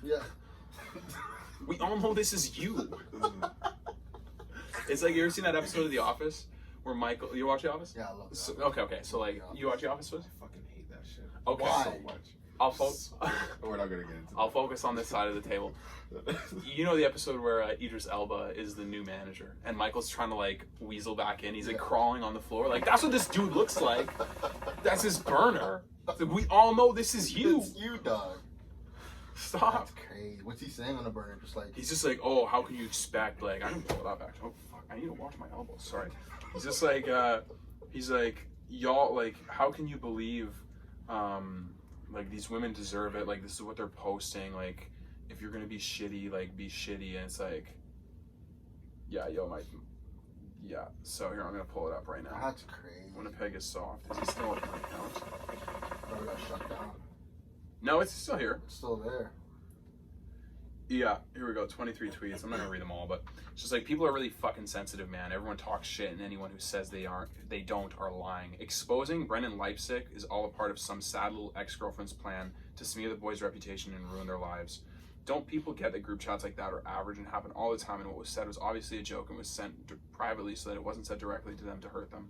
Yeah. We all know this is you. It's like, you ever seen that episode of The Office where Michael, you watch The Office? Yeah, I love that. So, okay. So like, you watch The Office? I fucking hate that shit. Okay. Why? So much. We're not gonna get into I'll focus on this side of the table. You know the episode where Idris Elba is the new manager and Michael's trying to like weasel back in. He's like crawling on the floor. Like, that's what this dude looks like. That's his burner. Like, we all know this is you. It's you, dog. Stop. That's crazy. What's he saying on the burner? Just like He's just like, oh, how can you expect, like, I didn't pull it up actually. Oh fuck, I need to wash my elbows. Sorry. He's just like, he's like, y'all, like, how can you believe, like, these women deserve it? Like, this is what they're posting. Like, if you're gonna be shitty, like, be shitty. And it's like, yeah, yeah. So here, I'm gonna pull it up right now. that's crazy. Winnipeg is soft. Is he still open right now? Probably got shut down. No, it's still here. It's still there. Yeah, here we go. 23 tweets. I'm not gonna read them all, but it's just like, people are really fucking sensitive, man. Everyone talks shit, and anyone who says they don't are lying. Exposing Brenden Leipsic is all a part of some sad little ex-girlfriend's plan to smear the boy's reputation and ruin their lives. Don't people get that group chats like that are average and happen all the time, and what was said was obviously a joke and was sent privately so that it wasn't said directly to them to hurt them?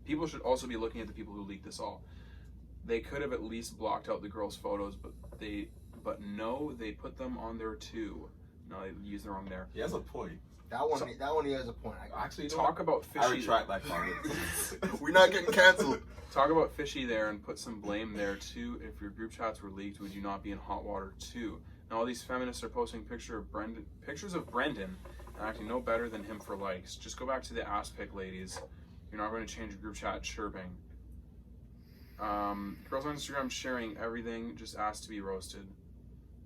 People should also be looking at the people who leaked this all. They could have at least blocked out the girls' photos, but no, they put them on there too. No, they used the wrong there. He has a point. That one he has a point. Actually, Talk about I fishy. retract that comment. We're not getting canceled. Talk about fishy there and put some blame there too. If your group chats were leaked, would you not be in hot water too? Now all these feminists are posting pictures of Brenden and acting no better than him for likes. Just go back to the ass pic, ladies. You're not going to change your group chat chirping. Girls on Instagram sharing everything, just asked to be roasted.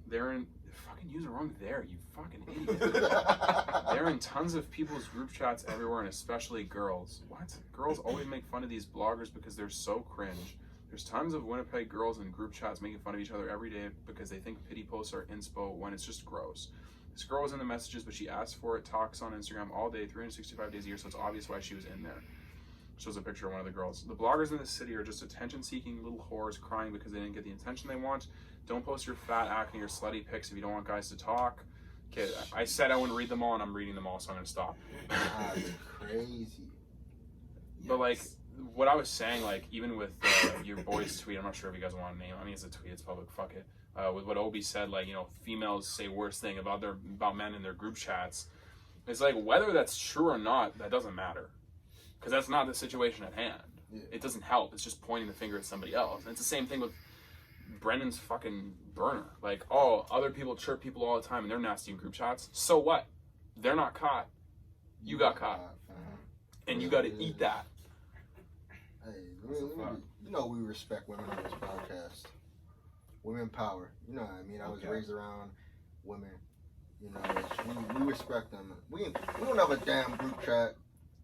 They're in fucking use the wrong there, you fucking idiot. They're in tons of people's group chats everywhere, and especially girls. What? Girls always make fun of these bloggers because they're so cringe. There's tons of Winnipeg girls in group chats making fun of each other every day because they think pity posts are inspo when it's just gross. This girl was in the messages, but she asked for it, talks on Instagram all day, 365 days a year, so it's obvious why she was in there. Shows a picture of one of the girls. The bloggers in this city are just attention-seeking little whores crying because they didn't get the attention they want. Don't post your fat acne or slutty pics if you don't want guys to talk. Okay, I said I wouldn't read them all, and I'm reading them all, so I'm gonna stop. That's crazy. But like, what I was saying, like, even with your boy's tweet, I'm not sure if you guys want to name. I mean, it's a tweet, it's public. Fuck it. With what Obi said, like, you know, females say worse thing about men in their group chats. It's like, whether that's true or not, that doesn't matter. Because that's not the situation at hand. Yeah. It doesn't help. It's just pointing the finger at somebody else. And it's the same thing with Brendan's fucking burner. Like, oh, other people chirp people all the time and they're nasty in group chats. So what? They're not caught. You got caught. And you got to eat that. Hey, you know we respect women on this podcast. Women power. You know what I mean? I was raised around women. You know, we respect them. We don't have a damn group chat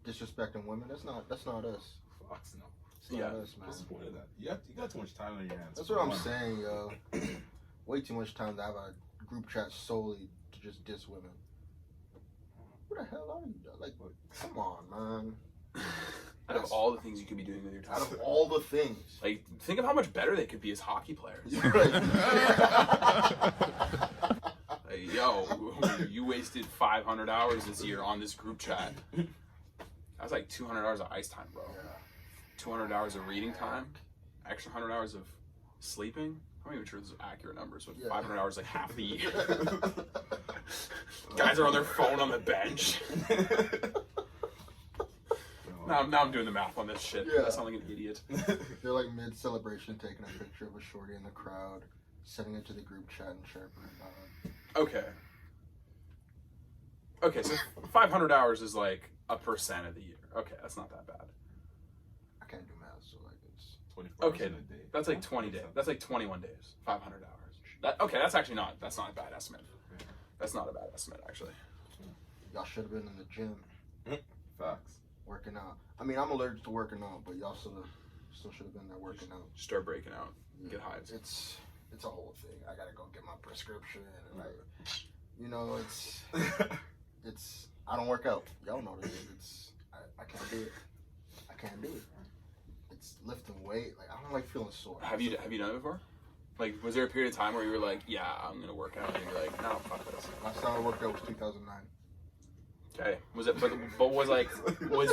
disrespecting women. That's not us. Fox, no. It's not us, man. What's the point of that? You got too much time on your hands. That's what I'm saying, yo. Way too much time to have a group chat solely to just diss women. What the hell are you, dog? Like, come on, man. Out of all the things you could be doing with your time. Out of all the things. Like, think of how much better they could be as hockey players. Like, yo, you wasted 500 hours this year on this group chat. That's like 200 hours of ice time, bro. Yeah. 200 hours of reading time, extra 100 hours of sleeping. I'm not even sure this is accurate numbers, but 500 hours like half the year. Guys are on their phone on the bench. Now I'm doing the math on this shit. Yeah. I sound like an idiot. They're like mid-celebration taking a picture of a shorty in the crowd, sending it to the group chat and chirping about it. Okay, so 500 hours is like 1% of the year. Okay, that's not that bad. I can't do math, so like it's 24 Okay, hours in a day. that's like 20 days. That's like 21 days. 500 hours. That's actually not. That's not a bad estimate. That's not a bad estimate, actually. y'all should have been in the gym Facts. working out. I mean, I'm allergic to working out, but y'all still should have been there working out. Start breaking out. Get hives. It's a whole thing. I gotta go get my prescription, and like, you know, it's. I don't work out. Y'all know this. I can't do it. I can't do it. It's lifting weight. Like, I don't like feeling sore. Have you done it before? Like, was there a period of time where you were like, yeah, I'm gonna work out, and you're like, no, fuck this. Last time I worked out was 2009. Okay. Was it? But was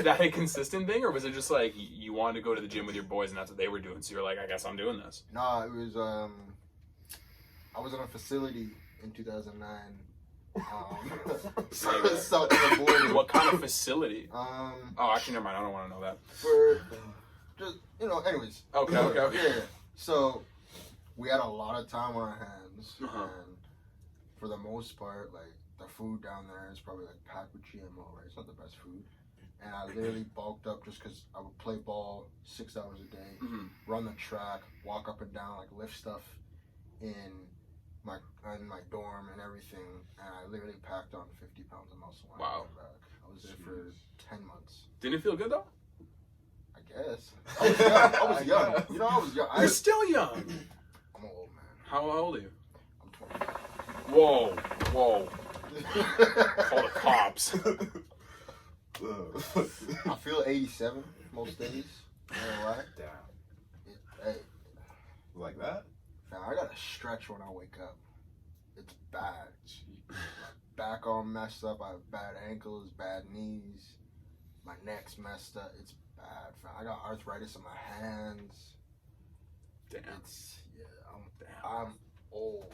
that a consistent thing, or was it just like you wanted to go to the gym with your boys and that's what they were doing? So you're like, I guess I'm doing this. Nah, it was I was in a facility in 2009. South of the border. What kind of facility? Oh, actually, never mind. I don't want to know that. For just anyways. Okay. Yeah. So we had a lot of time on our hands, and for the most part, like the food down there is probably like packed with GMO, right? It's not the best food. And I literally bulked up just because I would play ball 6 hours a day, run the track, walk up and down, like lift stuff in my dorm and everything, and I literally packed on 50 pounds of muscle when I came back. I was there for 10 months. Didn't it feel good though? I guess. I was young. I was young. You're still young. I'm an old man. How old are you? I'm 20. Whoa. Call the cops. I feel 87 most days. You know why? Damn. Hey. Like that? Now, I gotta stretch when I wake up. It's bad. My back all messed up. I have bad ankles, bad knees. My neck's messed up. It's bad. I got arthritis in my hands. Damn. I'm old.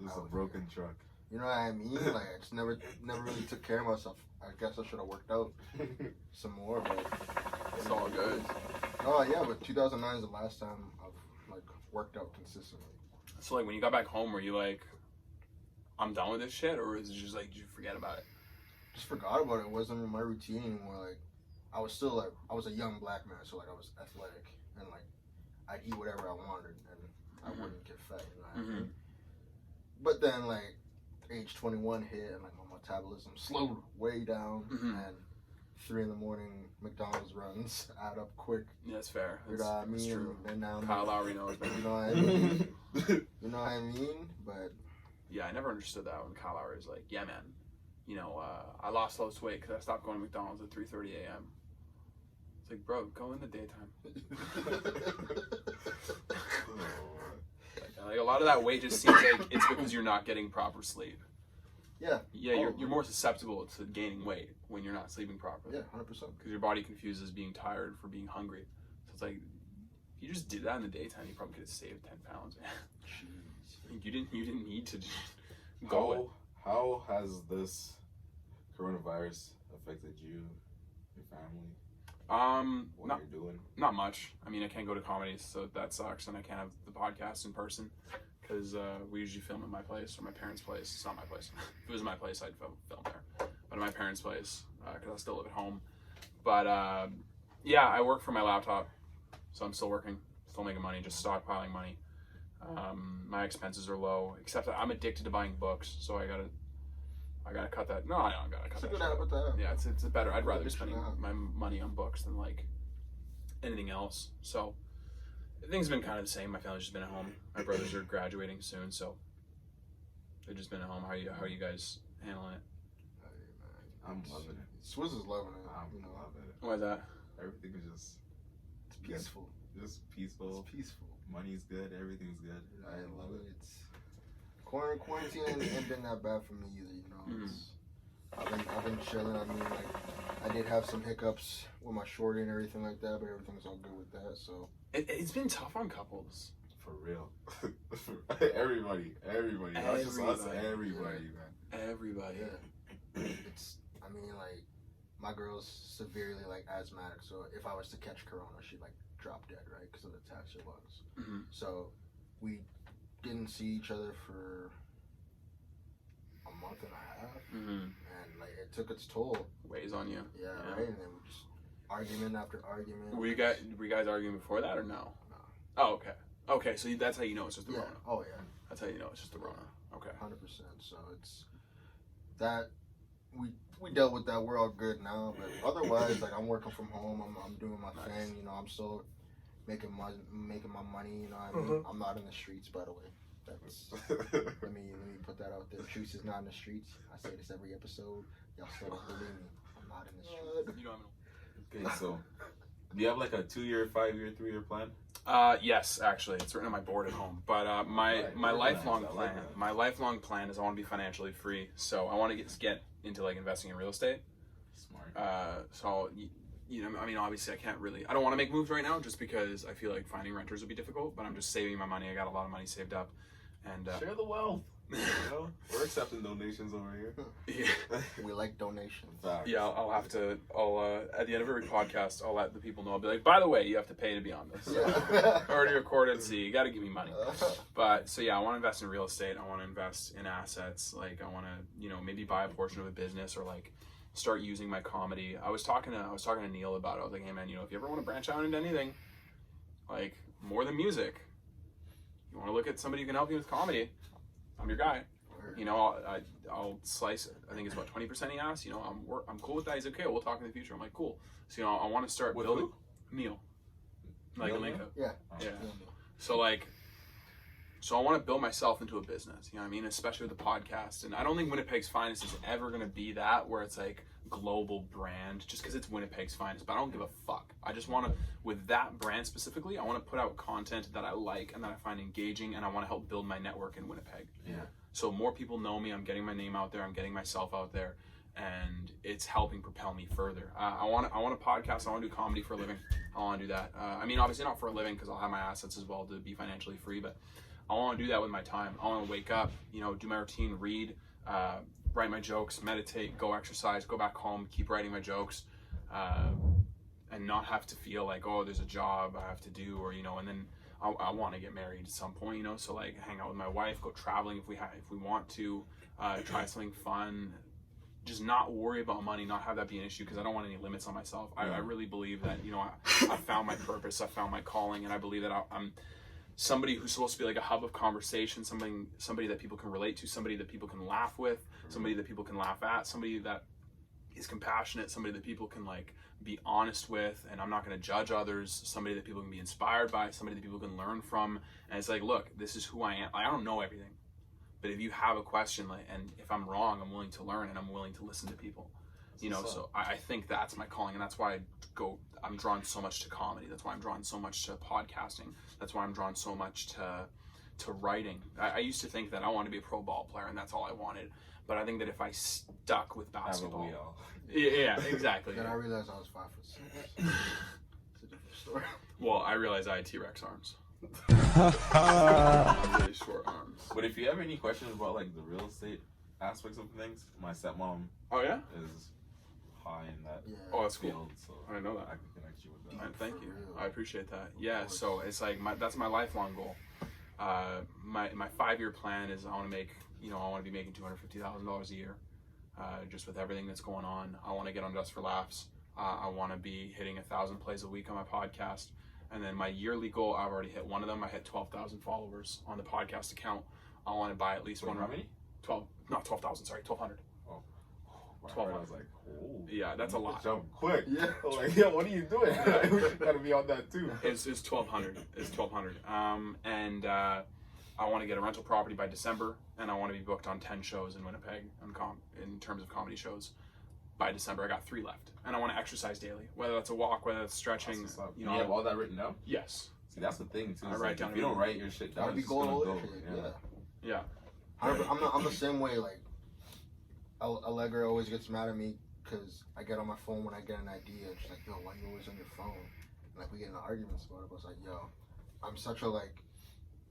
This is a broken truck. You know what I mean? Like, I just never really took care of myself. I guess I should have worked out some more, but It's all good. Oh yeah, but 2009 is the last time I've like worked out consistently. So like when you got back home, were you like, I'm done with this shit, or is it just like, did you forget about it? Just forgot about it. It wasn't in my routine anymore. Like, I was still like, I was a young black man, so like I was athletic and like I'd eat whatever I wanted and I wouldn't get fat. You know what I mean? But then like age 21 hit and like my metabolism slowed way down and 3 a.m. McDonald's runs add up quick. Yeah, that's fair. You know what I mean? True. And now Kyle Lowry knows, but you know what I mean? You know what I mean? But yeah, I never understood that when Kyle Lowry was like, yeah, man, you know, I lost all this weight because I stopped going to McDonald's at 3:30 a.m. It's like, bro, go in the daytime. Like a lot of that weight just seems like it's because you're not getting proper sleep. Yeah. Yeah, you're more susceptible to gaining weight when you're not sleeping properly. Yeah, 100%. Because your body confuses being tired for being hungry. So it's like, if you just did that in the daytime, you probably could have saved 10 pounds, man. Jeez. You didn't need to go. How has this coronavirus affected you, your family? What you're doing? Not much. I mean, I can't go to comedies, so that sucks, and I can't have the podcast in person because we usually film at my place or my parents' place. It's not my place. If it was my place, I'd film there. But at my parents' place, because I still live at home. But yeah, I work from my laptop, so I'm still working, still making money, just stockpiling money. My expenses are low, except that I'm addicted to buying books, so I gotta cut that. No, I don't gotta cut It's a that. good shit out. habit to have. Yeah, it's better. I'd rather be Good spending job. my money on books than like anything else. So things have been kind of the same. My family's just been at home. My brothers are graduating soon, so they've just been at home. How are you guys handling it? I'm loving it. Swizz is loving it. I'm You know, loving it. Why is that? Everything is just peaceful. Just peaceful. It's peaceful. Money's good. Everything's good. I love it. It's quarantine ain't been that bad for me either. You know, it's, I've been chilling. I mean, like I did have some hiccups with my shorty and everything like that, but everything's all good with that. So It's been tough on couples. For real. everybody. Not just us. Everybody, man. Everybody. yeah, it's. I mean, like my girl's severely like asthmatic, so if I was to catch corona, she'd like drop dead, right, because of the attacks her lungs. So we didn't see each other for a month and a half, and like it took its toll. Weighs on you. Yeah, right. And then we just argument after argument. Were you guys arguing before that or no? No. Oh, okay. Okay, so that's how you know it's just the Yeah. Rona. Oh yeah. That's how you know it's just the Rona. Okay. 100%. So it's that we dealt with that. We're all good now. But otherwise, like I'm working from home. I'm doing my thing. You know, I'm still making my money. You know what I mean? I'm not in the streets, by the way. That's let me put that out there. Truce is not in the streets. I say this every episode. Y'all still don't believe me. I'm not in the streets. You know, Okay, so do you have like a 2-year, 5-year, 3-year plan? Yes, actually, it's written on my board at home. But my lifelong plan is I want to be financially free. So I want to get into like investing in real estate. Smart. So I mean, obviously, I don't want to make moves right now just because I feel like finding renters would be difficult. But I'm just saving my money. I got a lot of money saved up, and share the wealth. You know, we're accepting donations over here. Yeah, We like donations. Facts. yeah. I'll at the end of every podcast, I'll let the people know. I'll be like, by the way, you have to pay to be on this. Yeah. Already recorded, so you got to give me money. But so yeah, I want to invest in real estate. I want to invest in assets. Like I want to, maybe buy a portion of a business or like start using my comedy. I was talking to Neil about it. I was like, hey man, if you ever want to branch out into anything, like more than music, you want to look at somebody who can help you with comedy, I'm your guy. I'll slice it. I think it's about 20% he asked. I'm cool with that. He's okay. We'll talk in the future. I'm like, cool. So I want to start With building. who? Neil. Like Neil? the makeup. Yeah. Yeah. So I want to build myself into a business, you know what I mean? Especially with the podcast. And I don't think Winnipeg's Finest is ever going to be that where it's like global brand just because it's Winnipeg's Finest. But I don't give a fuck. I just want to, with that brand specifically, I want to put out content that I like and that I find engaging, and I want to help build my network in Winnipeg. Yeah. So more people know me. I'm getting my name out there. I'm getting myself out there, and it's helping propel me further. I want a podcast. I want to do comedy for a living. I want to do that. I mean, obviously not for a living because I'll have my assets as well to be financially free, but I want to do that with my time. I want to wake up, do my routine, read, write my jokes, meditate, go exercise, go back home, keep writing my jokes, and not have to feel like, oh, there's a job I have to do, or and then I want to get married at some point, so like hang out with my wife, go traveling if we want to, try something fun, just not worry about money, not have that be an issue because I don't want any limits on myself. I really believe that I found my purpose, I found my calling, and I believe that I'm somebody who's supposed to be like a hub of conversation, somebody that people can relate to, somebody that people can laugh with, somebody that people can laugh at, somebody that is compassionate, somebody that people can like be honest with, and I'm not going to judge others, somebody that people can be inspired by, somebody that people can learn from. And it's like, look, this is who I am. I don't know everything, but if you have a question, and if I'm wrong, I'm willing to learn, and I'm willing to listen to people. So I think that's my calling, and that's why I'm drawn so much to comedy. That's why I'm drawn so much to podcasting. That's why I'm drawn so much to writing. I used to think that I wanted to be a pro ball player, and that's all I wanted. But I think that if I stuck with basketball, yeah, exactly. Then I realized I was 5'6". It's a different story. Well, I realized I had T-Rex arms. Really short arms. But if you have any questions about like the real estate aspects of things, my stepmom Oh yeah? is high in that Oh, that's cool. field, so I know that. I can connect you with that. Thank you. I appreciate that. Yeah, so it's like that's my lifelong goal. My 5-year plan is I want to be making $250,000 a year. Just with everything that's going on, I want to get on Just for Laughs. I want to be hitting 1,000 plays a week on my podcast. And then my yearly goal, I've already hit one of them. I hit 12,000 followers on the podcast account. I want to buy at least one. How many? 12,000. Sorry, 1,200. Oh, 1,200. I was like, oh, Yeah, that's a lot. Jump quick. Yeah. I'm like, yeah, what are you doing? Gotta be on that too. It's 1,200. It's 1,200. And I want to get a rental property by December, and I want to be booked on 10 shows in Winnipeg in terms of comedy shows. By December, I got 3 left, and I want to exercise daily, whether that's a walk, whether it's stretching. You have all that written down? Yes. See, that's the thing too. I write down if you don't write your shit down, Gotta be it's just gonna going go. over shit. Yeah. I'm the same way. Like, Allegra always gets mad at me because I get on my phone when I get an idea. She's like, yo, why are you always on your phone? And like we get into arguments about it. But it's like, yo, I'm such a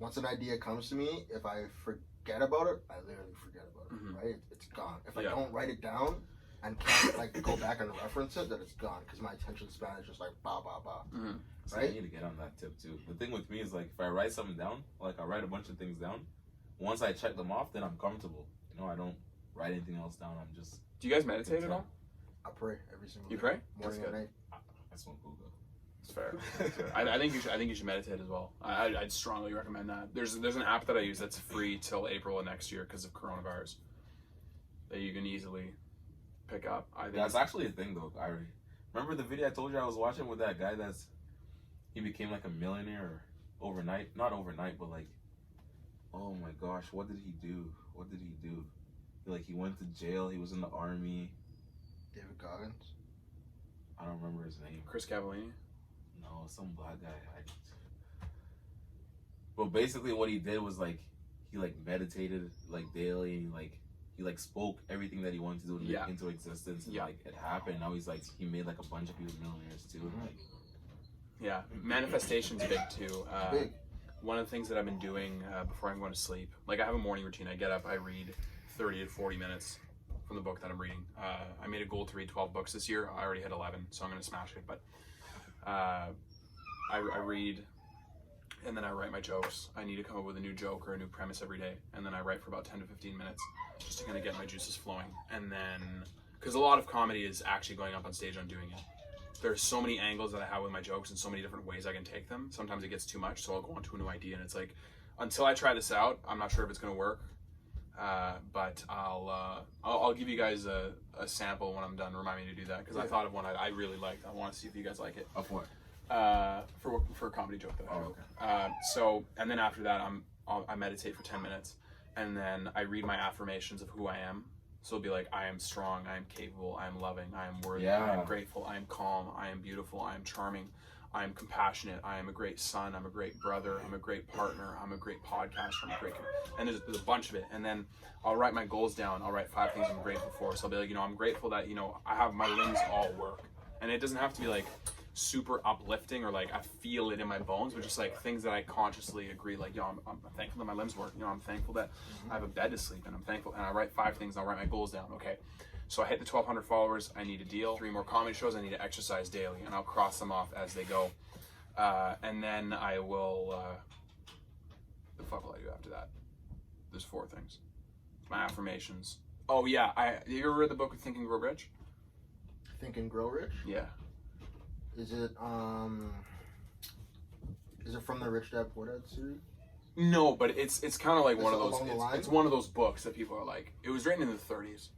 once an idea comes to me, if I forget about it, I literally forget about it. Mhm. Right? It's gone. If I Yeah. don't write it down and can't go back and reference it, then it's gone because my attention span is just like bah bah bah. Mm-hmm. So Right? I need to get on that tip too. The thing with me is like if I write something down, like I write a bunch of things down. Once I check them off, then I'm comfortable. I don't write anything else down. I'm just. Do you guys meditate at all? I pray every single You day. pray? Morning That's and good. night. I smoke hookah. It's fair. I think you should meditate as well. I'd strongly recommend that. There's an app that I use that's free till April of next year because of coronavirus that you can easily pick up. I think That's actually a thing though. I remember the video I told you I was watching with that guy he became like a millionaire overnight. Not overnight, but like, oh my gosh, what did he do? He went to jail. He was in the army. David Goggins. I don't remember his name. Chris Cavallini. No, some black guy. But basically, what he did was like he like meditated like daily, like he like spoke everything that he wanted to do into existence, and like it happened. Now he's like he made like a bunch of people millionaires too. Like, yeah, manifestation's big too. Big. One of the things that I've been doing before I'm going to sleep, like I have a morning routine. I get up, I read 30 to 40 minutes from the book that I'm reading. I made a goal to read 12 books this year. I already hit 11, so I'm going to smash it. But I read, and then I write my jokes. I need to come up with a new joke or a new premise every day, and then I write for about 10 to 15 minutes just to kind of get my juices flowing. And then, because a lot of comedy is actually going up on stage on doing it. There's so many angles that I have with my jokes and so many different ways I can take them. Sometimes it gets too much, so I'll go on to a new idea, and it's like, until I try this out, I'm not sure if it's going to work. But I'll give you guys a sample when I'm done. Remind me to do that, because I thought of one I really liked. I want to see if you guys like it. of what? For a comedy joke that I wrote. Okay. So, and then after that, I meditate for 10 minutes, and then I read my affirmations of who I am. So it'll be like, I am strong, I am capable, I am loving, I am worthy, I am grateful, I am calm, I am beautiful, I am charming, I am compassionate, I am a great son, I'm a great brother, I'm a great partner, I'm a great podcaster, I'm a great, and there's a bunch of it. And then I'll write my goals down. I'll write 5 things I'm grateful for. So I'll be like, I'm grateful that, I have my limbs all work. And it doesn't have to be like super uplifting or like I feel it in my bones, but just like things that I consciously agree, like, I'm thankful that my limbs work. I'm thankful that I have a bed to sleep in. I'm thankful. And I write 5 things. I'll write my goals down. Okay. So I hit the 1,200 followers. I need a deal. 3 more comedy shows. I need to exercise daily, and I'll cross them off as they go. And then I will, the fuck will I do after that? There's 4 things. My affirmations. Oh yeah. You ever read the book of Think and Grow Rich? Think and Grow Rich? Yeah. Is it from the Rich Dad Poor Dad series? No, but it's kind of like one of those. Along the line? It's one of those books that people are like. It was written in the 30s,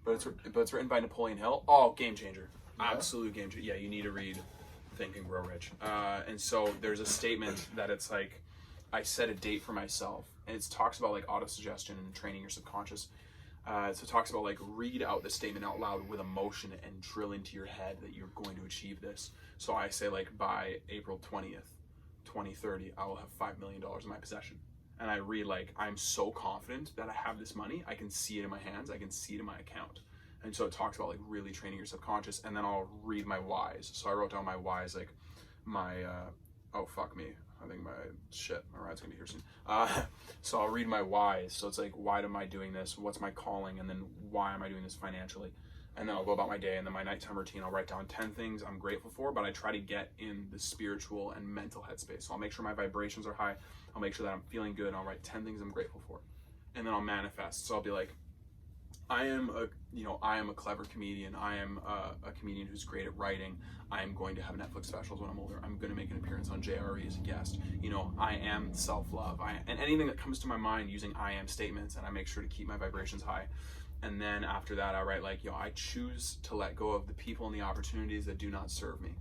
but it's written by Napoleon Hill. Oh, game changer! Yeah. Absolute game changer. Yeah, you need to read Think and Grow Rich. And so there's a statement that it's like, I set a date for myself, and it talks about like autosuggestion and training your subconscious. So it talks about like read out the statement out loud with emotion and drill into your head that you're going to achieve this. So I say like by April 20th, 2030, I will have $5 million in my possession. And I read like, I'm so confident that I have this money. I can see it in my hands. I can see it in my account. And so it talks about like really training your subconscious. And then I'll read my whys. So I wrote down my whys, like my, oh fuck me. I think my ride's gonna be here soon. So I'll read my whys. So it's like, why am I doing this? What's my calling? And then why am I doing this financially? And then I'll go about my day, and then my nighttime routine, I'll write down 10 things I'm grateful for, but I try to get in the spiritual and mental headspace. So I'll make sure my vibrations are high. I'll make sure that I'm feeling good, and I'll write 10 things I'm grateful for. And then I'll manifest. So I'll be like, I am a clever comedian. I am a comedian who's great at writing. I am going to have Netflix specials when I'm older. I'm going to make an appearance on JRE as a guest. I am self-love. And anything that comes to my mind using I am statements, and I make sure to keep my vibrations high. And then after that, I write like, I choose to let go of the people and the opportunities that do not serve me.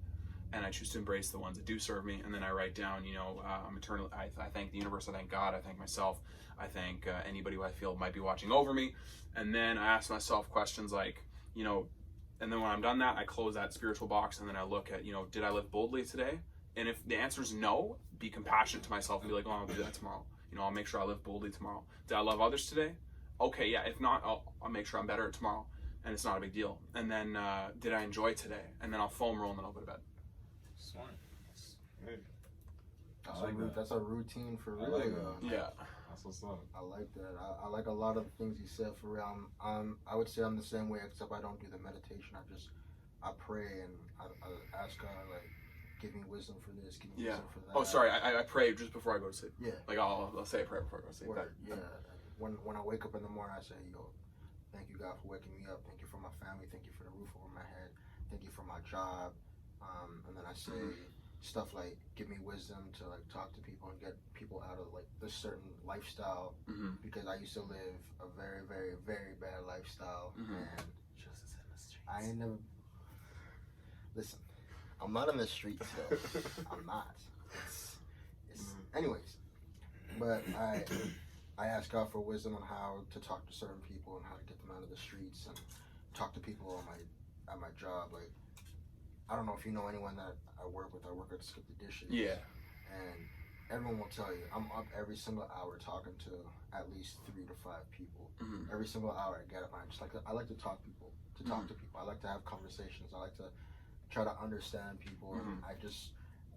And I choose to embrace the ones that do serve me. And then I write down, I'm eternal. I thank the universe. I thank God. I thank myself. I thank anybody who I feel might be watching over me. And then I ask myself questions like, and then when I'm done that, I close that spiritual box, and then I look at, did I live boldly today? And if the answer is no, be compassionate to myself and be like, I'll do that tomorrow. I'll make sure I live boldly tomorrow. Did I love others today? Okay, yeah. If not, I'll make sure I'm better tomorrow, and it's not a big deal. And then did I enjoy today? And then I'll foam roll, and then I'll go to bed. Smart. Hey. That's a routine for real. Like yeah. That's what's up. I like that. I like a lot of the things you said for real. I would say I'm the same way, except I don't do the meditation. I pray and I ask God, like, give me wisdom for this, give me wisdom for that. Oh, sorry. I pray just before I go to sleep. Yeah. Like I'll say a prayer before I go to sleep. Yeah. When I wake up in the morning, I say, thank you, God, for waking me up. Thank you for my family. Thank you for the roof over my head. Thank you for my job. And then I say stuff like, give me wisdom to like talk to people and get people out of like this certain lifestyle, because I used to live a very, very, very bad lifestyle, and Justice in the streets. I ain't never. Listen, I'm not in the streets though. I'm not. Anyways, but I ask God for wisdom on how to talk to certain people and how to get them out of the streets and talk to people at my job. Like, I don't know if you know anyone that I work with. I work at Skip the Dishes. Yeah. And everyone will tell you, I'm up every single hour talking to at least 3 to 5 people. Mhm. Every single hour I get up, I like to talk to people. I like to have conversations. I like to try to understand people, and I just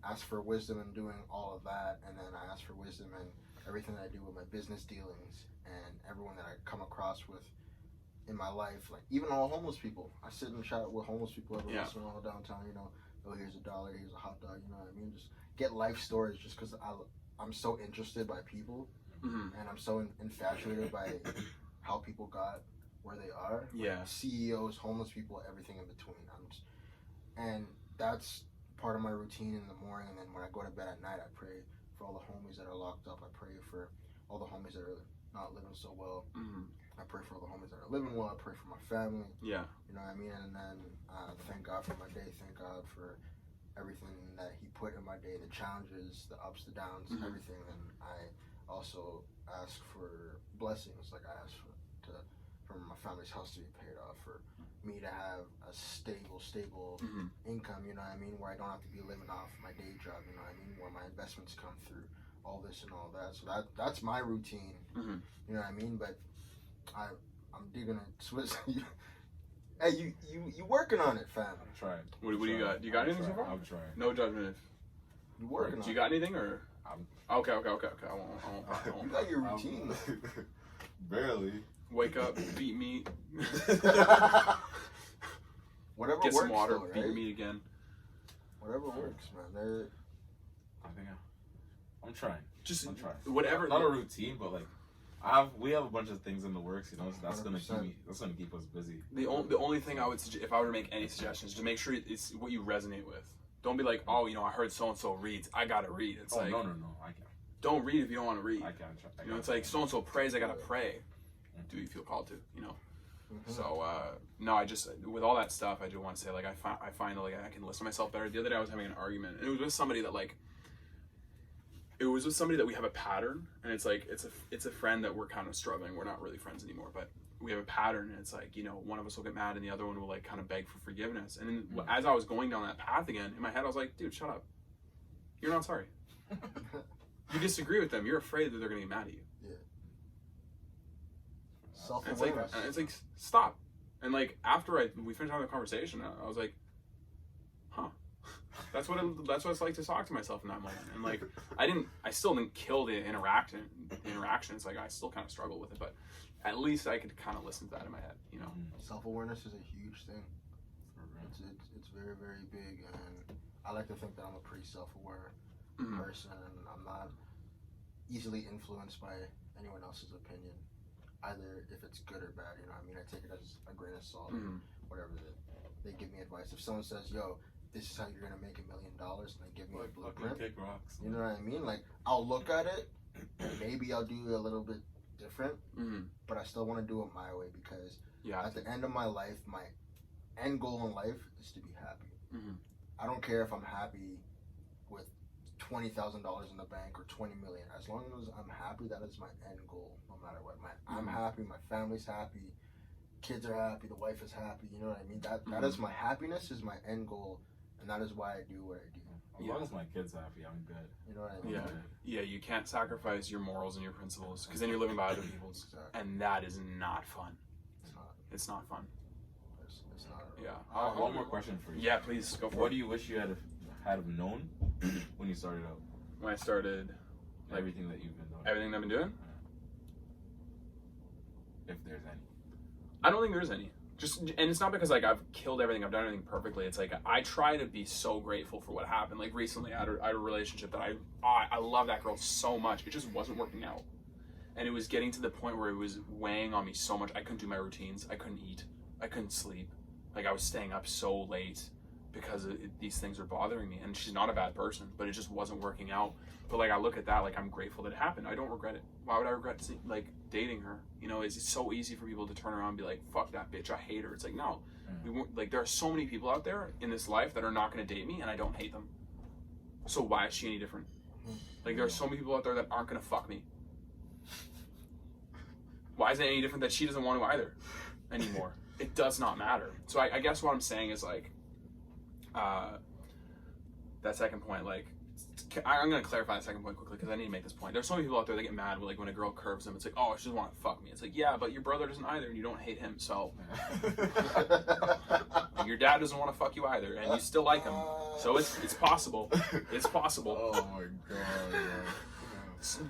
ask for wisdom in doing all of that, and then I ask for wisdom in everything that I do with my business dealings and everyone that I come across with in my life. Like even all homeless people, I sit and chat with homeless people every once in a while downtown. You know, oh here's $1, here's a hot dog. You know what I mean? Just get life stories, just because I'm so interested by people, and I'm so infatuated by how people got where they are. Yeah. Like CEOs, homeless people, everything in between. And that's part of my routine in the morning. And then when I go to bed at night, I pray for all the homies that are locked up. I pray for all the homies that are not living so well. I pray for all the homies that are living well. I pray for my family. Yeah. You know what I mean? And then thank God for my day. Thank God for everything that He put in my day, the challenges, the ups, the downs, everything. And I also ask for blessings. Like I ask for my family's house to be paid off, for me to have a stable income, you know what I mean, where I don't have to be living off my day job, you know what I mean, where my investments come through, all this and all that. So that's my routine, you know what I mean. But I'm digging it, Swiss. Hey, you working on it, fam. I'm trying. What do you got? Do you got anything so far? I'm trying. No judgment. You working on it. Do you got anything or? Okay. I won't. You got your routine. Barely. Wake up, beat meat. Whatever Get works, some water, though, right? beat meat again. Whatever works, man. I think I'm trying. Just I'm trying. whatever. Not a routine, but like we have a bunch of things in the works, you know. So that's gonna keep us busy. The only thing I would suggest, if I were to make any suggestions, to make sure it's what you resonate with. Don't be like, oh, you know, I heard so and so reads, I gotta read. It's like no, I can't. Don't read if you don't want to read. I can't. You know, it's like so and so prays, I gotta pray. Do you feel called to? You know. So no, I just, with all that stuff, I do want to say, like, I find that, like, I can listen to myself better. The other day I was having an argument, and it was with somebody that, like, we have a pattern, and it's like it's a friend that we're kind of struggling. We're not really friends anymore, but we have a pattern, and it's like, you know, one of us will get mad and the other one will like kind of beg for forgiveness. And then as I was going down that path again, in my head I was like, dude, shut up. You're not sorry. You disagree with them. You're afraid that they're gonna get mad at you. Yeah. Self-awareness. It's like stop. And like after we finished having the conversation, I was like, huh. That's what it's like to talk to myself in that moment. And like I still didn't kill the interaction. It's like I still kind of struggle with it, but at least I could kind of listen to that in my head, you know. Self-awareness is a huge thing. It's very, very big, and I like to think that I'm a pretty self-aware person, and I'm not easily influenced by anyone else's opinion, either if it's good or bad. You know what I mean? I take it as a grain of salt, whatever they give me advice. If someone says, yo, this is how you're gonna make $1 million, and they give me a blueprint, kick rocks. you know what I mean? Like, I'll look at it, and maybe I'll do a little bit different, but I still want to do it my way, because at the end of my life, my end goal in life is to be happy. I don't care if I'm happy with $20,000 in the bank or 20 million. As long as I'm happy, that is my end goal. No matter what, I'm happy, my family's happy, kids are happy, the wife is happy. You know what I mean? That is my happiness, is my end goal, and that is why I do what I do. As long as my kid's happy, I'm good. You know what I mean? Yeah. You can't sacrifice your morals and your principles, because then you're living by other people's, and that is not fun. It's not fun. It's not. Yeah. I have one more question for you. Yeah, please go for it. What do you wish you had known when you started out? When I started, like, Everything that you've been doing. everything I've been doing? If there's any. I don't think there's any. And it's not because like I've killed everything, I've done everything perfectly. It's like I try to be so grateful for what happened. Like recently, I had a relationship that I love that girl so much. It just wasn't working out, and it was getting to the point where it was weighing on me so much. I couldn't do my routines. I couldn't eat. I couldn't sleep. Like I was staying up so late because these things were bothering me. And she's not a bad person, but it just wasn't working out. But like I look at that, like I'm grateful that it happened. I don't regret it. Why would I regret like dating her? You know, it's so easy for people to turn around and be like, fuck that bitch, I hate her. It's like, no, we won't, like there are so many people out there in this life that are not going to date me, and I don't hate them. So why is she any different? Like there are so many people out there that aren't going to fuck me. Why is it any different that she doesn't want to either anymore? It does not matter. So I guess what I'm saying is like, that second point, like I'm gonna clarify the second point quickly because I need to make this point. There's so many people out there that get mad like when a girl curves them. It's like, oh, she doesn't want to fuck me. It's like, yeah, but your brother doesn't either, and you don't hate him, so and your dad doesn't want to fuck you either, and you still like him. So it's possible. It's possible. Oh my god. Yeah.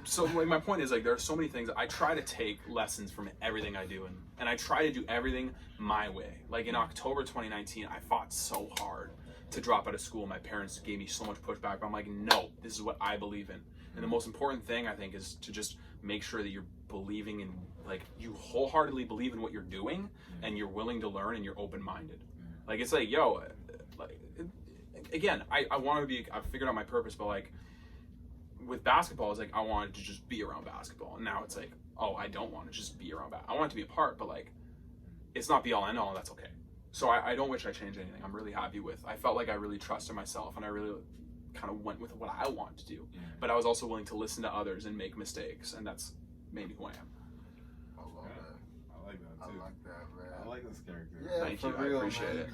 So like, my point is like there are so many things. I try to take lessons from everything I do, and I try to do everything my way. Like in October 2019, I fought so hard to drop out of school. My parents gave me so much pushback, but I'm like, no, this is what I believe in. And the most important thing I think is to just make sure that you're believing in, like, you wholeheartedly believe in what you're doing, and you're willing to learn, and you're open-minded. Like, it's like, yo, like, again, I want to be, I've figured out my purpose, but like with basketball, it's like I wanted to just be around basketball, and now it's like, oh, I don't want to just be around basketball. I want it to be a part, but like, it's not the all and all, and that's okay. So I don't wish I changed anything. I'm really happy with. I felt like I really trusted myself, and I really kind of went with what I wanted to do. Yeah. But I was also willing to listen to others and make mistakes, and that's made me who I am. I love that. I like that too. I like that, man. I like this character. Yeah, Thank for you. real, I appreciate man. it.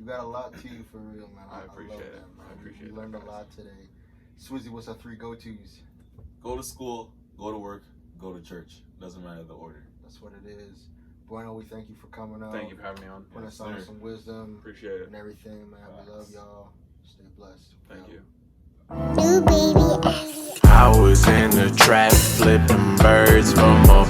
You got a lot too, for real, man. I appreciate it. That, man. I appreciate You it. learned a lot today. Swizzy, what's our 3 go-tos? Go to school, go to work, go to church. Doesn't matter the order. That's what it is. Bueno, we thank you for coming out. Thank you for having me on. Putting us on some wisdom. Appreciate it. And everything, man. We love y'all. Stay blessed. Thank you. I was in the trap, flipping birds for more